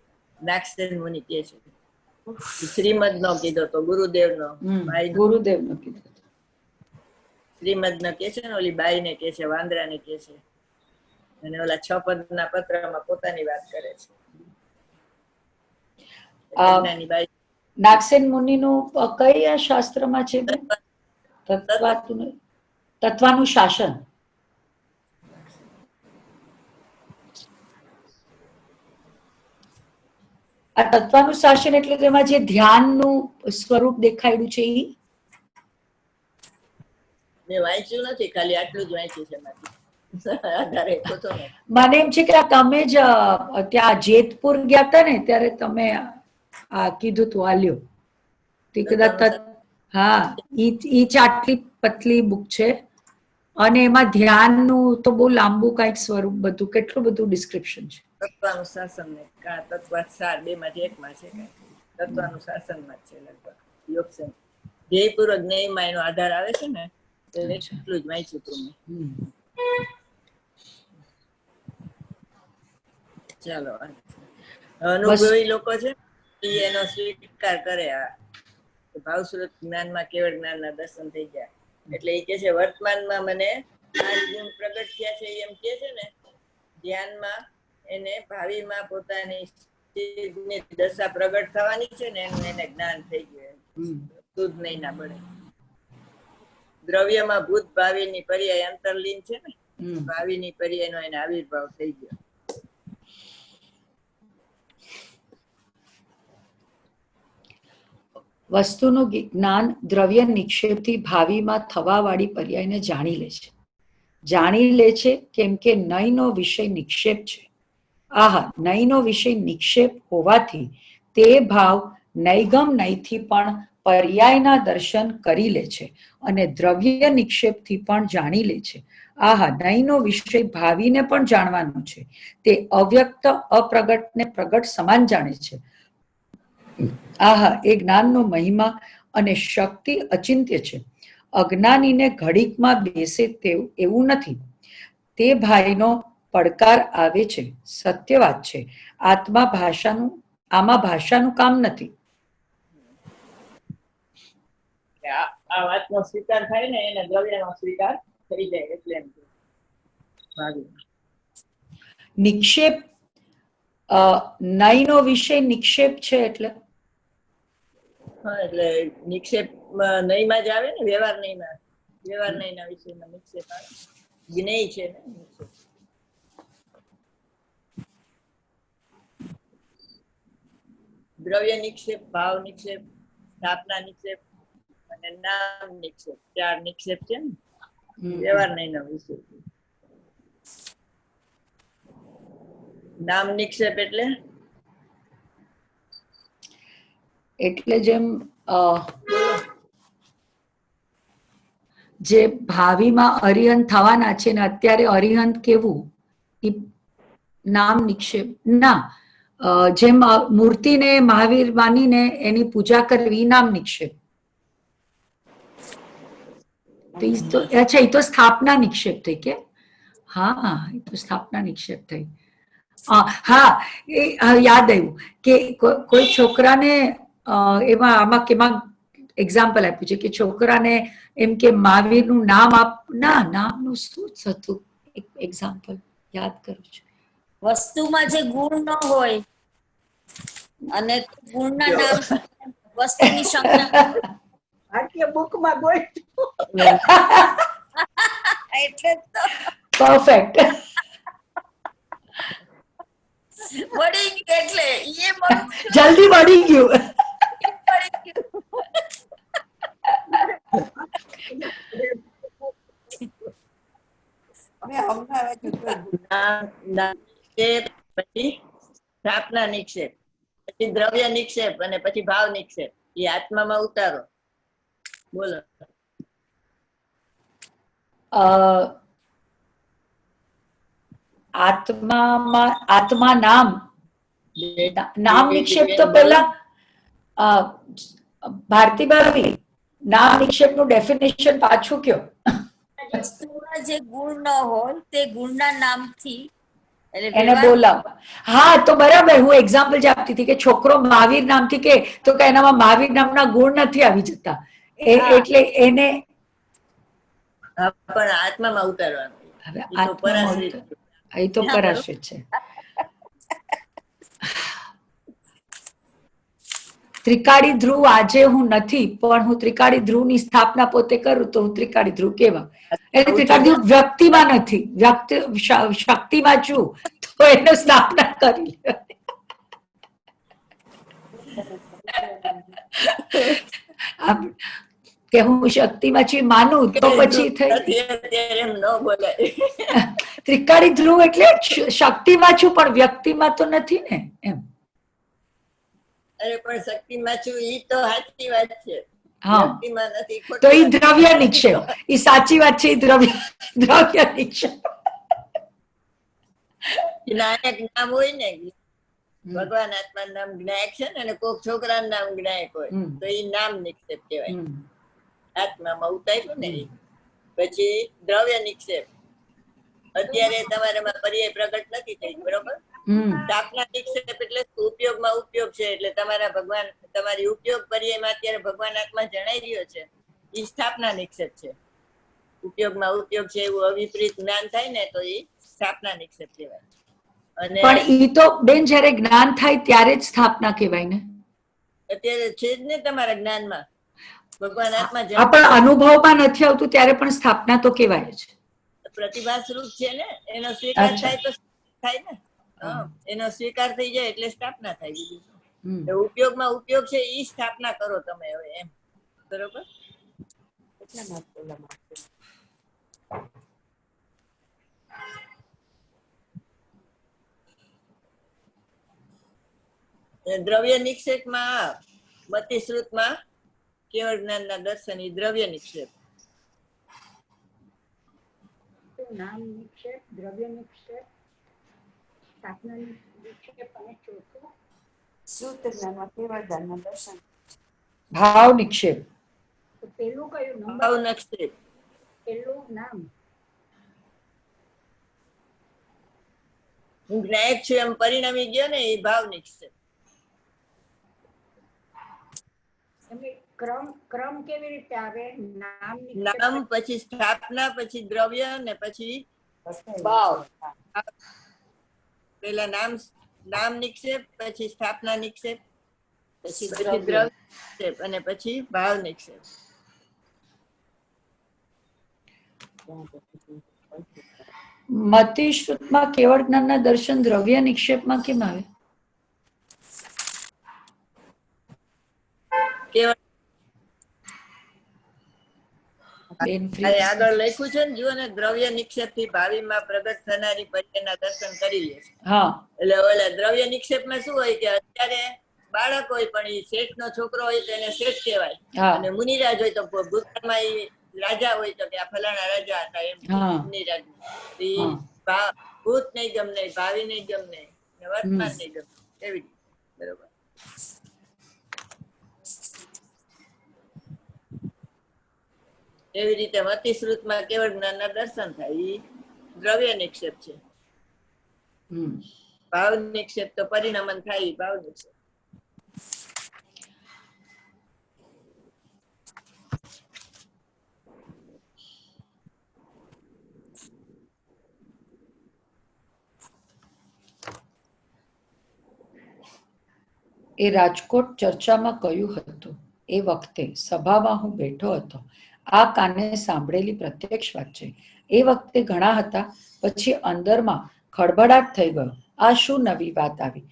નાગસેન મુનિ કે છે. શ્રીમદ નો કીધો તો ગુરુદેવનો.
ગુરુદેવનો કીધો.
શ્રીમદ નો કે છે ને ઓલી બાઈ ને કે છે, વાંદરાને કે છે, અને ઓલા 6 પદના પત્રમાં પોતાની વાત કરે છે.
નાગસેન મુનિનું કયા શાસ્ત્રમાં છે? તત્વાનું શાસન. આ તત્વાનું શાસન એટલે તેમાં જે ધ્યાનનું સ્વરૂપ દેખાડ્યું છે એ
મેં વાંચ્યું નથી, ખાલી આટલું જ વાંચ્યું છે.
મને એમ છે કે તમે જ ત્યાં જેતપુર ગયા હતા ને ત્યારે તમે આ કીધું તું આલ્યો તે કદાચ. હા, ઈ આટલી પતલી બુક છે અને એમાં ધ્યાનનું તો બહુ લાંબુ કઈક સ્વરૂપ બધું કેટલું બધું ડિસ્ક્રિપ્શન છે.
તત્વાનું શાસન ને તત્વાસાર બેમાંથી એકમાં છે. તત્વાનું શાસનમાં છે લગભગ. યોગસન ધ્યેયપૂર્વક જ્ઞેયમાં એનો આધાર આવે છે ને એટલું જ વાંચ્યું હતું મેં. ચાલો અનુભવી લોકો છે એ એનો સ્વીકાર કરે. આ ભાવસ્વરૂપ જ્ઞાનમાં કેવળ જ્ઞાનના દર્શન થઈ ગયા એટલે એ કે છે વર્તમાનમાં મને 8 ગુણ પ્રગટ થયા છે એમ કે છે ને, ધ્યાનમાં એને ભાવિમાં પોતાની સ્થિતિની દશા પ્રગટ થવાની છે ને એનું એને જ્ઞાન થઈ ગયું. શુદ્ધ નહીં ના બને. દ્રવ્યમાં ભૂત ભાવિની પર્યાય અંતરલીન છે ને, ભાવિની પર્યાયનો એને આવિર્ભાવ થઈ ગયો.
વસ્તુનું જ્ઞાન દ્રવ્ય નિક્ષેપથી ભાવિમાં થવાવાળી પર્યાયને જાણી લે છે. જાણી લે છે કેમ કે નયનો વિષય નિક્ષેપ છે. આહા, નયનો વિષય નિક્ષેપ હોવાથી તે ભાવ નૈગમ નયથી પણ પર્યાયના દર્શન કરી લે છે અને દ્રવ્ય નિક્ષેપથી પણ જાણી લે છે. આહા, નયનો વિષય ભાવિને પણ જાણવાનો છે. તે અવ્યક્ત અપ્રગટને પ્રગટ સમાન જાણે છે. આહા, એ જ્ઞાનનો મહિમા અને શક્તિ અચિંત્ય છે. અજ્ઞાનીને ઘડીકમાં બેસે એવું નથી. તે ભાઈનો પડકાર આવે છે. સત્ય વાત છે. આમાં ભાષાનું કામ નથી.
આ વાતનો સ્વીકાર થાય ને એને દ્રવ્યનો સ્વીકાર થઈ જાય એટલે એમ ભાવિ.
નિક્ષેપ નયનો વિષય નિક્ષેપ છે એટલે
હા, એટલે નિક્ષેપ નયમાં જ આવે ને, વ્યવહાર નયમાં. વ્યવહાર નયના વિષયમાં નિક્ષેપ આવે. જ્ઞેય છે ને નિક્ષેપ. દ્રવ્ય નિક્ષેપ, ભાવ નિક્ષેપ, સ્થાપના નિક્ષેપ અને નામ નિક્ષેપ, 4 નિક્ષેપ છે ને વ્યવહાર નયના વિષય. નામ નિક્ષેપ
એટલે જેમ જે ભાવિમાં અરિહંત થવાના છે ને અત્યારે અરિહંત કેવું એ નામ નિક્ષેપ ના. જેમ મૂર્તિને મહાવીર માનીને એની પૂજા કરવી નામ નિક્ષેપ. અચ્છા, એ તો સ્થાપના નિક્ષેપ થઈ કે? હા, એ તો સ્થાપના નિક્ષેપ થઈ. હા, એ યાદ આવ્યું કે કોઈ છોકરાને એમાં આમાં કેમાં એક્ઝામ્પલ આપ્યું છે કે છોકરાને એમ કે મહાવીરનું નામ નામનું શું હતું? એક્ઝામ્પલ યાદ કરું છું.
વસ્તુમાં જે ગુણ ન હોય અને ગુણના નામ વસ્તુની સંજ્ઞા
ભારતીય બુકમાં ગોઈ
એટલે તો
પરફેક્ટ.
વળી ગયું એટલે એ મળ્યું
જલ્દી વળી ગયું.
અમે હમણાં
પછી સ્થાપના નિક્ષેપ, પછી દ્રવ્ય નિક્ષેપ અને પછી ભાવ નિક્ષેપ. એ આત્મામાં ઉતારો. બોલો.
આત્મા નામ નિક્ષેપ તો પેલા ભારતી ભાભી નામ નિક્ષેપ નું ડેફિનેશન પાછું કયો.
વસ્તુમાં જે ગુણ ન હોય તે ગુણના નામથી
એને બોલાવવા. હા, તો બરાબર. હું એક્ઝામ્પલ જે આપતી હતી કે છોકરો મહાવીર નામથી કે તો કે એનામાં મહાવીર નામના ગુણ નથી આવી જતા એટલે એને
પણ આત્મામાં ઉતારવાનું.
હવે એ તો પરાશ્રિત છે. ત્રિકાળી ધ્રુવ આજે હું નથી પણ હું ત્રિકાળી ધ્રુવની સ્થાપના પોતે કરું તો હું ત્રિકાળી ધ્રુવ કેવા. એટલે ત્રિકાળી ધ્રુવ વ્યક્તિમાં નથી, શક્તિમાં છું તો એનો સ્થાપના કરી કે હું શક્તિમાં છું માનું તો પછી થઈ. ત્રિકાળી ધ્રુવ એટલે શક્તિમાં છું પણ વ્યક્તિમાં તો નથી ને એમ.
અરે પણ શક્તિમાં છું ઈ તો સાચી વાત છે.
હા, તો એ દ્રવ્ય નિક્ષેપ. એ સાચી વાત છે. એ દ્રવ્ય નિક્ષેપ.
જ્ઞાયક નામ હોય ને, ભગવાન આત્મા નામ જ્ઞાયક છે ને, અને કોક છોકરા નામ જ્ઞાયક હોય તો એ નામ નિક્ષેપ કહેવાય. આત્મામાં ઉતાર્યું ને. પછી દ્રવ્ય નિક્ષેપ. અત્યારે તમારામાં પર્યાય પ્રગટ નથી થઈ, બરોબર? સ્થાપના નિક્ષેપ એટલે ઉપયોગમાં ઉપયોગ છે, એટલે તમારા ભગવાન તમારી ઉપયોગ પર્યાયમાં અત્યારે ભગવાન આત્મા જણાઈ રહ્યો છે, એ સ્થાપના નિક્ષેપ છે. ઉપયોગમાં ઉપયોગ છે એવું અવિપરીત જ્ઞાન થાય ને તો એ સ્થાપના નિક્ષેપ કહેવાય. અને
પણ ઈ તો બેન જયારે જ્ઞાન થાય ત્યારે જ સ્થાપના કહેવાય ને.
અત્યારે છે જ ને તમારા જ્ઞાનમાં ભગવાન આત્મા
પણ અનુભવમાં નથી આવતું ત્યારે પણ સ્થાપના તો કહેવાય જ.
પ્રતિભા સ્વરૂપ છે ને, એનો સ્વીકાર
અચ્છા.
થાય તો થાય ને. એનો સ્વીકાર થઈ જાય એટલે સ્થાપના થાય. બીજું શું?
હમ.
તો ઉપયોગમાં ઉપયોગ છે એ સ્થાપના કરો તમે હવે એમ. બરોબર. દ્રવ્ય નિક્ષેપમાં મતિશ્રુતમાં કેવળ જ્ઞાનના દર્શન એ દ્રવ્ય નિક્ષેપ.
નામ નિક્ષેપ, દ્રવ્ય નિક્ષેપ, સ્થાપના નિક્ષેપ અને ચોથું
શુદ્ધ જ્ઞાનમાં કેવળ જ્ઞાનના દર્શન.
ભાવ નિક્ષેપ.
તો પેલું કયું
ભાવ
નંબર?
નિક્ષેપ.
પેલું નામ.
હું જ્ઞાયક છું એમ પરિણમી ગયો ને એ ભાવ નિક્ષેપ.
ક્રમ કેવી રીતે આવે? નામ
નામ પછી સ્થાપના પછી દ્રવ્ય ને પછી ભાવ. પેલા નામ નિક્ષેપ, પછી સ્થાપના નિક્ષેપ, પછી દ્રવ્ય નિક્ષેપ અને પછી ભાવ નિક્ષેપ.
મતિશ્રુતમાં કેવળ જ્ઞાનના દર્શન દ્રવ્ય નિક્ષેપમાં કેમ આવે?
કેવળ
બેન
આગળ લખ્યું છે ને, જુઓ ને, દ્રવ્ય નિક્ષેપ થી ભાવિમાં પ્રગટ થનારી પર્યાયના દર્શન કરી લે છે.
હા.
એટલે ઓલા દ્રવ્ય નિક્ષેપમાં શું હોય કે અત્યારે બાળક હોય પણ એ શેઠ નો છોકરો હોય તો એને શેઠ કહેવાય, અને મુનિરાજ હોય તો ભૂતકાળમાં એ રાજા હોય તો કે આ ફલાણા રાજા હતા એમ મુનિરાજ. ભૂત નહીં ગમને, ભાવિ નહીં ગમને, વર્તમાન નહીં ગમે, એવી બરોબર. એવી રીતે મતિશ્રુતમાં કેવળ જ્ઞાનના દર્શન થાય એ દ્રવ્ય નિક્ષેપ છે. ભાવ નિક્ષેપ તો પરિણમન થાય એ ભાવ નિક્ષેપ.
એ રાજકોટ ચર્ચામાં કહ્યું હતું એ વખતે સભામાં હું બેઠો હતો. આ કાને સાંભળેલી પ્રત્યક્ષ વાત છે. એ વખતે ઘણા હતા, પછી અંદરમાં ખળભળાટ થઈ ગયો. આ શું નવી વાત આવી?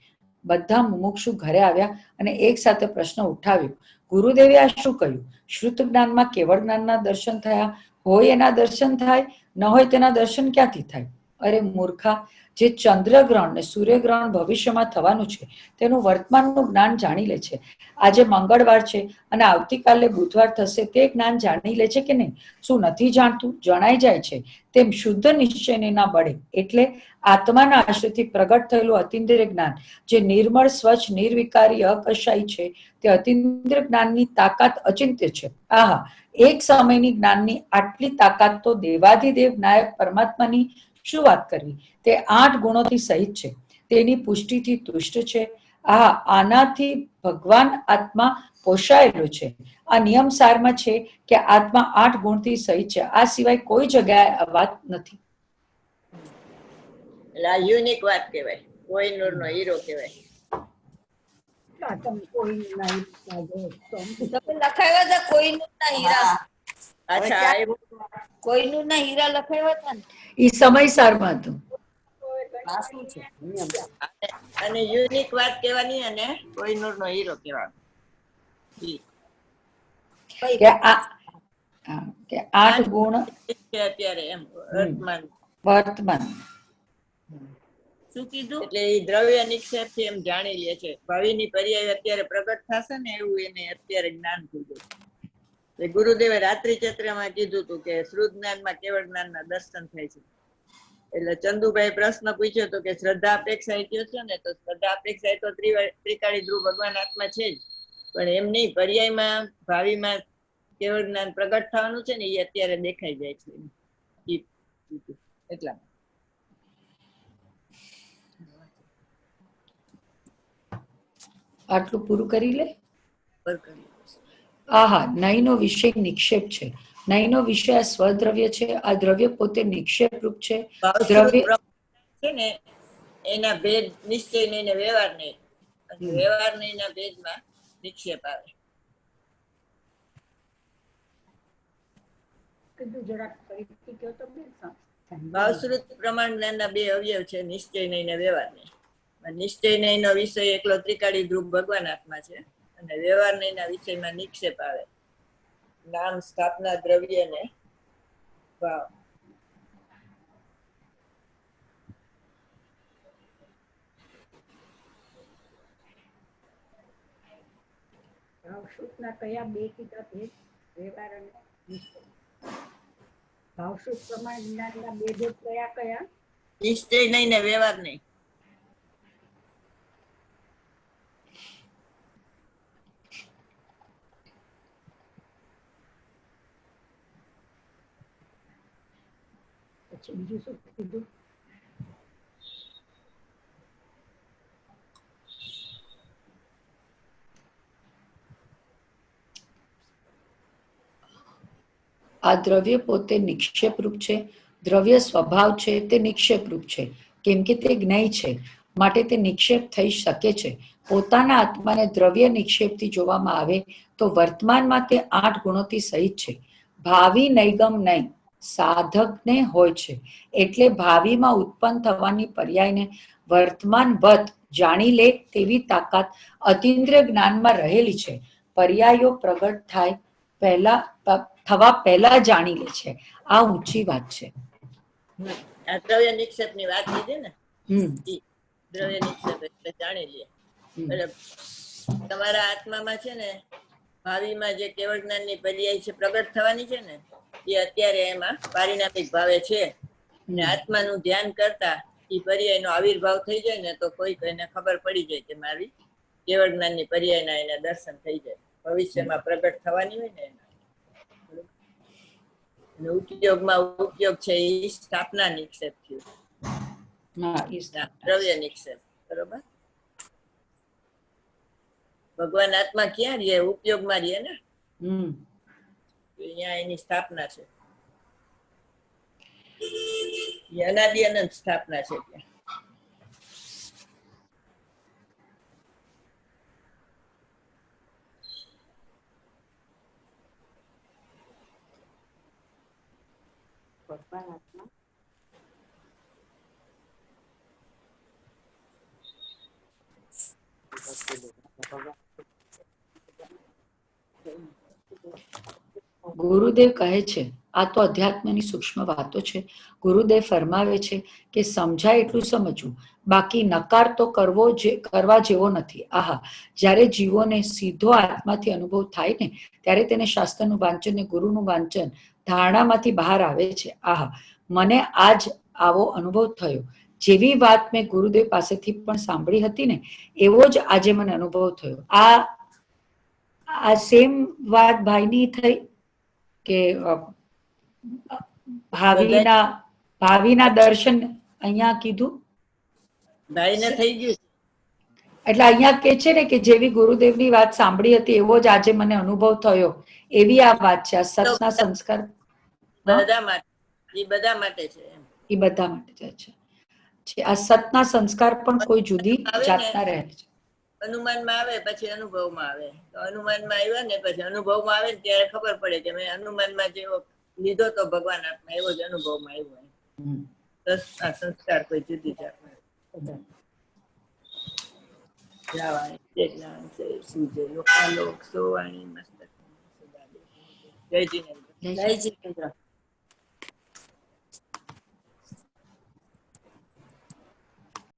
બધા મુમુક્ષુ ઘરે આવ્યા અને એક સાથે પ્રશ્ન ઉઠાવ્યો, ગુરુદેવે આ શું કહ્યું? શ્રુત જ્ઞાનમાં કેવળ જ્ઞાનના દર્શન થયા હોય એના દર્શન થાય, ન હોય તેના દર્શન ક્યાંથી થાય? અરે મૂર્ખા, જે ચંદ્રગ્રહણ ને સૂર્યગ્રહણ ભવિષ્યમાં થવાનું છે તેનું વર્તમાનનું જ્ઞાન જાણી લે છે. આજે મંગળવાર છે અને આવતીકાલે બુધવાર થશે તે જ્ઞાન જાણી લે છે કે નહીં? શું નથી જાણતું? જણાઈ જાય છે. તેમ શુદ્ધ નિશ્ચયને ના બળે એટલે આત્માના આશ્રયથી પ્રગટ થયેલું અતિન્દ્રિય જ્ઞાન જે નિર્મળ, સ્વચ્છ, નિર્વિકારી, અકશાયી છે, તે અતિન્દ્રિય જ્ઞાનની તાકાત અચિંત્ય છે. આહા, એક સમયની જ્ઞાનની આટલી તાકાત તો દેવાધિદેવ નાયક પરમાત્માની શું વાત કરવી? તે 8 ગુણોથી સહિત છે, તેની પુષ્ટિથી તુષ્ટ છે. આનાથી ભગવાન આત્મા પોષાયેલો છે. આ નિયમ સારમાં છે કે આત્મા 8 ગુણથી સહિત છે. આ સિવાય કોઈ જગ્યાએ આ વાત નથી.
એટલે આ યુનિક વાત કહેવાય, કોહિનૂર નો હીરો કહેવાય.
તમે લખાવ્યા હતા કોહિનૂર ના હીરા.
અચ્છા,
કોહિનૂર ના હીરા લખાવ્યા હતા ને,
એ સમય સારમાં હતું.
અને યુનિક વાત કહેવાની અને કોહિનૂર નો હીરો કહેવાનો.
કે 8 ગુણ
અત્યારે એમ
વર્તમાન.
શું કીધું? એટલે એ દ્રવ્ય નિક્ષેપ થી એમ જાણી લે છે. ભાવિની પર્યાય અત્યારે પ્રગટ થશે ને એવું એને અત્યારે જ્ઞાન થઈ ગયું. ગુરુદેવે રાત્રિ ચક્રમાં કીધું હતું કે શ્રુત જ્ઞાનમાં કેવળ જ્ઞાનના દર્શન થાય છે. એટલે ચંદુભાઈ પ્રશ્ન પૂછ્યો હતો કે શ્રદ્ધા અપેક્ષા કયો છે ને, તો શ્રદ્ધા અપેક્ષા તો ત્રિકાળી ધ્રુવ ભગવાન આત્મા છે જ, પણ એમ નહીં, પર્યાયમાં ભાવિમાં કેવળ જ્ઞાન પ્રગટ થવાનું છે ને એ અત્યારે દેખાઈ જાય છે. એટલા
આટલું પૂરું કરી લે.
પર કરી.
આહા, નયનો વિષય નિક્ષેપ છે. નયનો વિષય આ સ્વદ્રવ્ય છે. આ દ્રવ્ય પોતે નિક્ષેપ રૂપ છે.
ભાવશ્રુત
દ્રવ્ય
પ્રમાણ છે ને એના ભેદ નિશ્ચય નહીં ને વ્યવહાર નહીં, અને
હમ.
વ્યવહાર નહીં ના ભેદમાં નિક્ષેપ આવે.
કીધું જરાક ફરીથી કહો તો બેન.
ભાવશ્રુત પ્રમાણ જ્ઞાનના બે અવયવ છે, નિશ્ચય નહીં ને વ્યવહાર નહીં. નિશ્ચય નહીં નો વિષય એકલો ત્રિકાળી ધ્રુવ ભગવાન આત્મા છે, અને વ્યવહાર નહીં ના વિષયમાં નિક્ષેપ આવે. નામ, સ્થાપના, દ્રવ્ય ને ભાવ.
ભાવશ્રુતના કયા બે કીધા ભેદ? વ્યવહાર અને નિશ્ચય. ભાવશ્રુત પ્રમાણ જ્ઞાનના બે ભેદ કયા કયા?
નિશ્ચય નહીં ને વ્યવહાર નહીં.
પછી બીજું શું કીધું?
આ દ્રવ્ય પોતે નિક્ષેપ રૂપ છે. દ્રવ્ય સ્વભાવ છે તે નિક્ષેપ રૂપ છે, કેમ કે તે જ્ઞેય છે, માટે તે નિક્ષેપ થઈ શકે છે. પોતાના આત્માને દ્રવ્ય નિક્ષેપથી જોવામાં આવે તો વર્તમાનમાં તે 8 ગુણોથી સહિત છે. ભાવિ નૈગમ નહીં સાધકને હોય છે, એટલે ભાવિમાં ઉત્પન્ન થવાની પર્યાયને વર્તમાનવત જાણી લે તેવી તાકાત અતિન્દ્રિય જ્ઞાનમાં રહેલી છે. પર્યાયો પ્રગટ થાય થવા પહેલા જાણી લે છે. આ ઊંચી વાત છે.
આ દ્રવ્ય નિક્ષેપ ની વાત કીધી ને,
હમ
દ્રવ્ય નિક્ષેપ એટલે જાણી લે.
હમ.
એટલે તમારા આત્મામાં છે ને ભાવિમાં જે કેવળ જ્ઞાન ની પર્યાય છે પ્રગટ થવાની છે ને, એ અત્યારે એમાં પારિણામિક ભાવે છે. અને આત્માનું ધ્યાન કરતા એ પર્યાય નો આવિર્ભાવ થઈ જાય ને તો કોઈક એને ખબર પડી જાય કે મારી કેવળ જ્ઞાન ની પર્યાય ના એના દર્શન થઈ જાય. ભવિષ્યમાં પ્રગટ થવાની હોય ને એના. અને ઉપયોગમાં ઉપયોગ છે એ સ્થાપના નિક્ષેપ થયું,
હા, એ જ.
દ્રવ્ય નિક્ષેપ. બરોબર. ભગવાન આત્મા ક્યાં રહીએ? ઉપયોગમાં રહીએ ને.
હમ
અહીંયા એની સ્થાપના છે, એ અનાદિ અનંત સ્થાપના છે ત્યાં.
ભગવાન આત્મા
ગુરુદેવ કહે છે, આ તો અધ્યાત્મની સૂક્ષ્મ વાતો છે. ગુરુદેવ ફરમાવે છે કે સમજાય એટલું સમજવું, બાકી નકાર તો કરવા જેવો નથી. આહા, જ્યારે જીવોને સીધો આત્માથી અનુભવ થાય ને ત્યારે તેને શાસ્ત્રનું વાંચન ને ગુરુનું વાંચન ધારણામાંથી બહાર આવે છે. આહા, મને આજ આવો અનુભવ થયો. જેવી વાત મેં ગુરુદેવ પાસેથી પણ સાંભળી હતી ને એવો જ આજે મને અનુભવ થયો. આ સેમ વાત ભાઈની થઈ કે ભાવિના દર્શન અહીંયા કીધું
ભાઈને થઈ ગયું છે.
એટલે અહીંયા કે છે ને કે જેવી ગુરુદેવની વાત સાંભળી હતી એવો જ આજે મને અનુભવ થયો, એવી આ વાત છે. આ સતના સંસ્કાર
બધા માટે, એ બધા માટે છે.
એ બધા માટે છે. આ સતના સંસ્કાર પણ કોઈ જુદી જાતના રહે છે.
અનુમાનમાં આવે પછી અનુભવમાં આવે. તો અનુમાનમાં આવ્યા ને પછી અનુભવમાં આવે ને ત્યારે ખબર પડે કે મેં અનુમાનમાં જેવો લીધો તો ભગવાન આત્મા એવો જ અનુભવમાં આવ્યો. આ સંસ્કાર કોઈ જુદી જાતના. જય જીનેન્દ્ર.
જય જીનેન્દ્ર.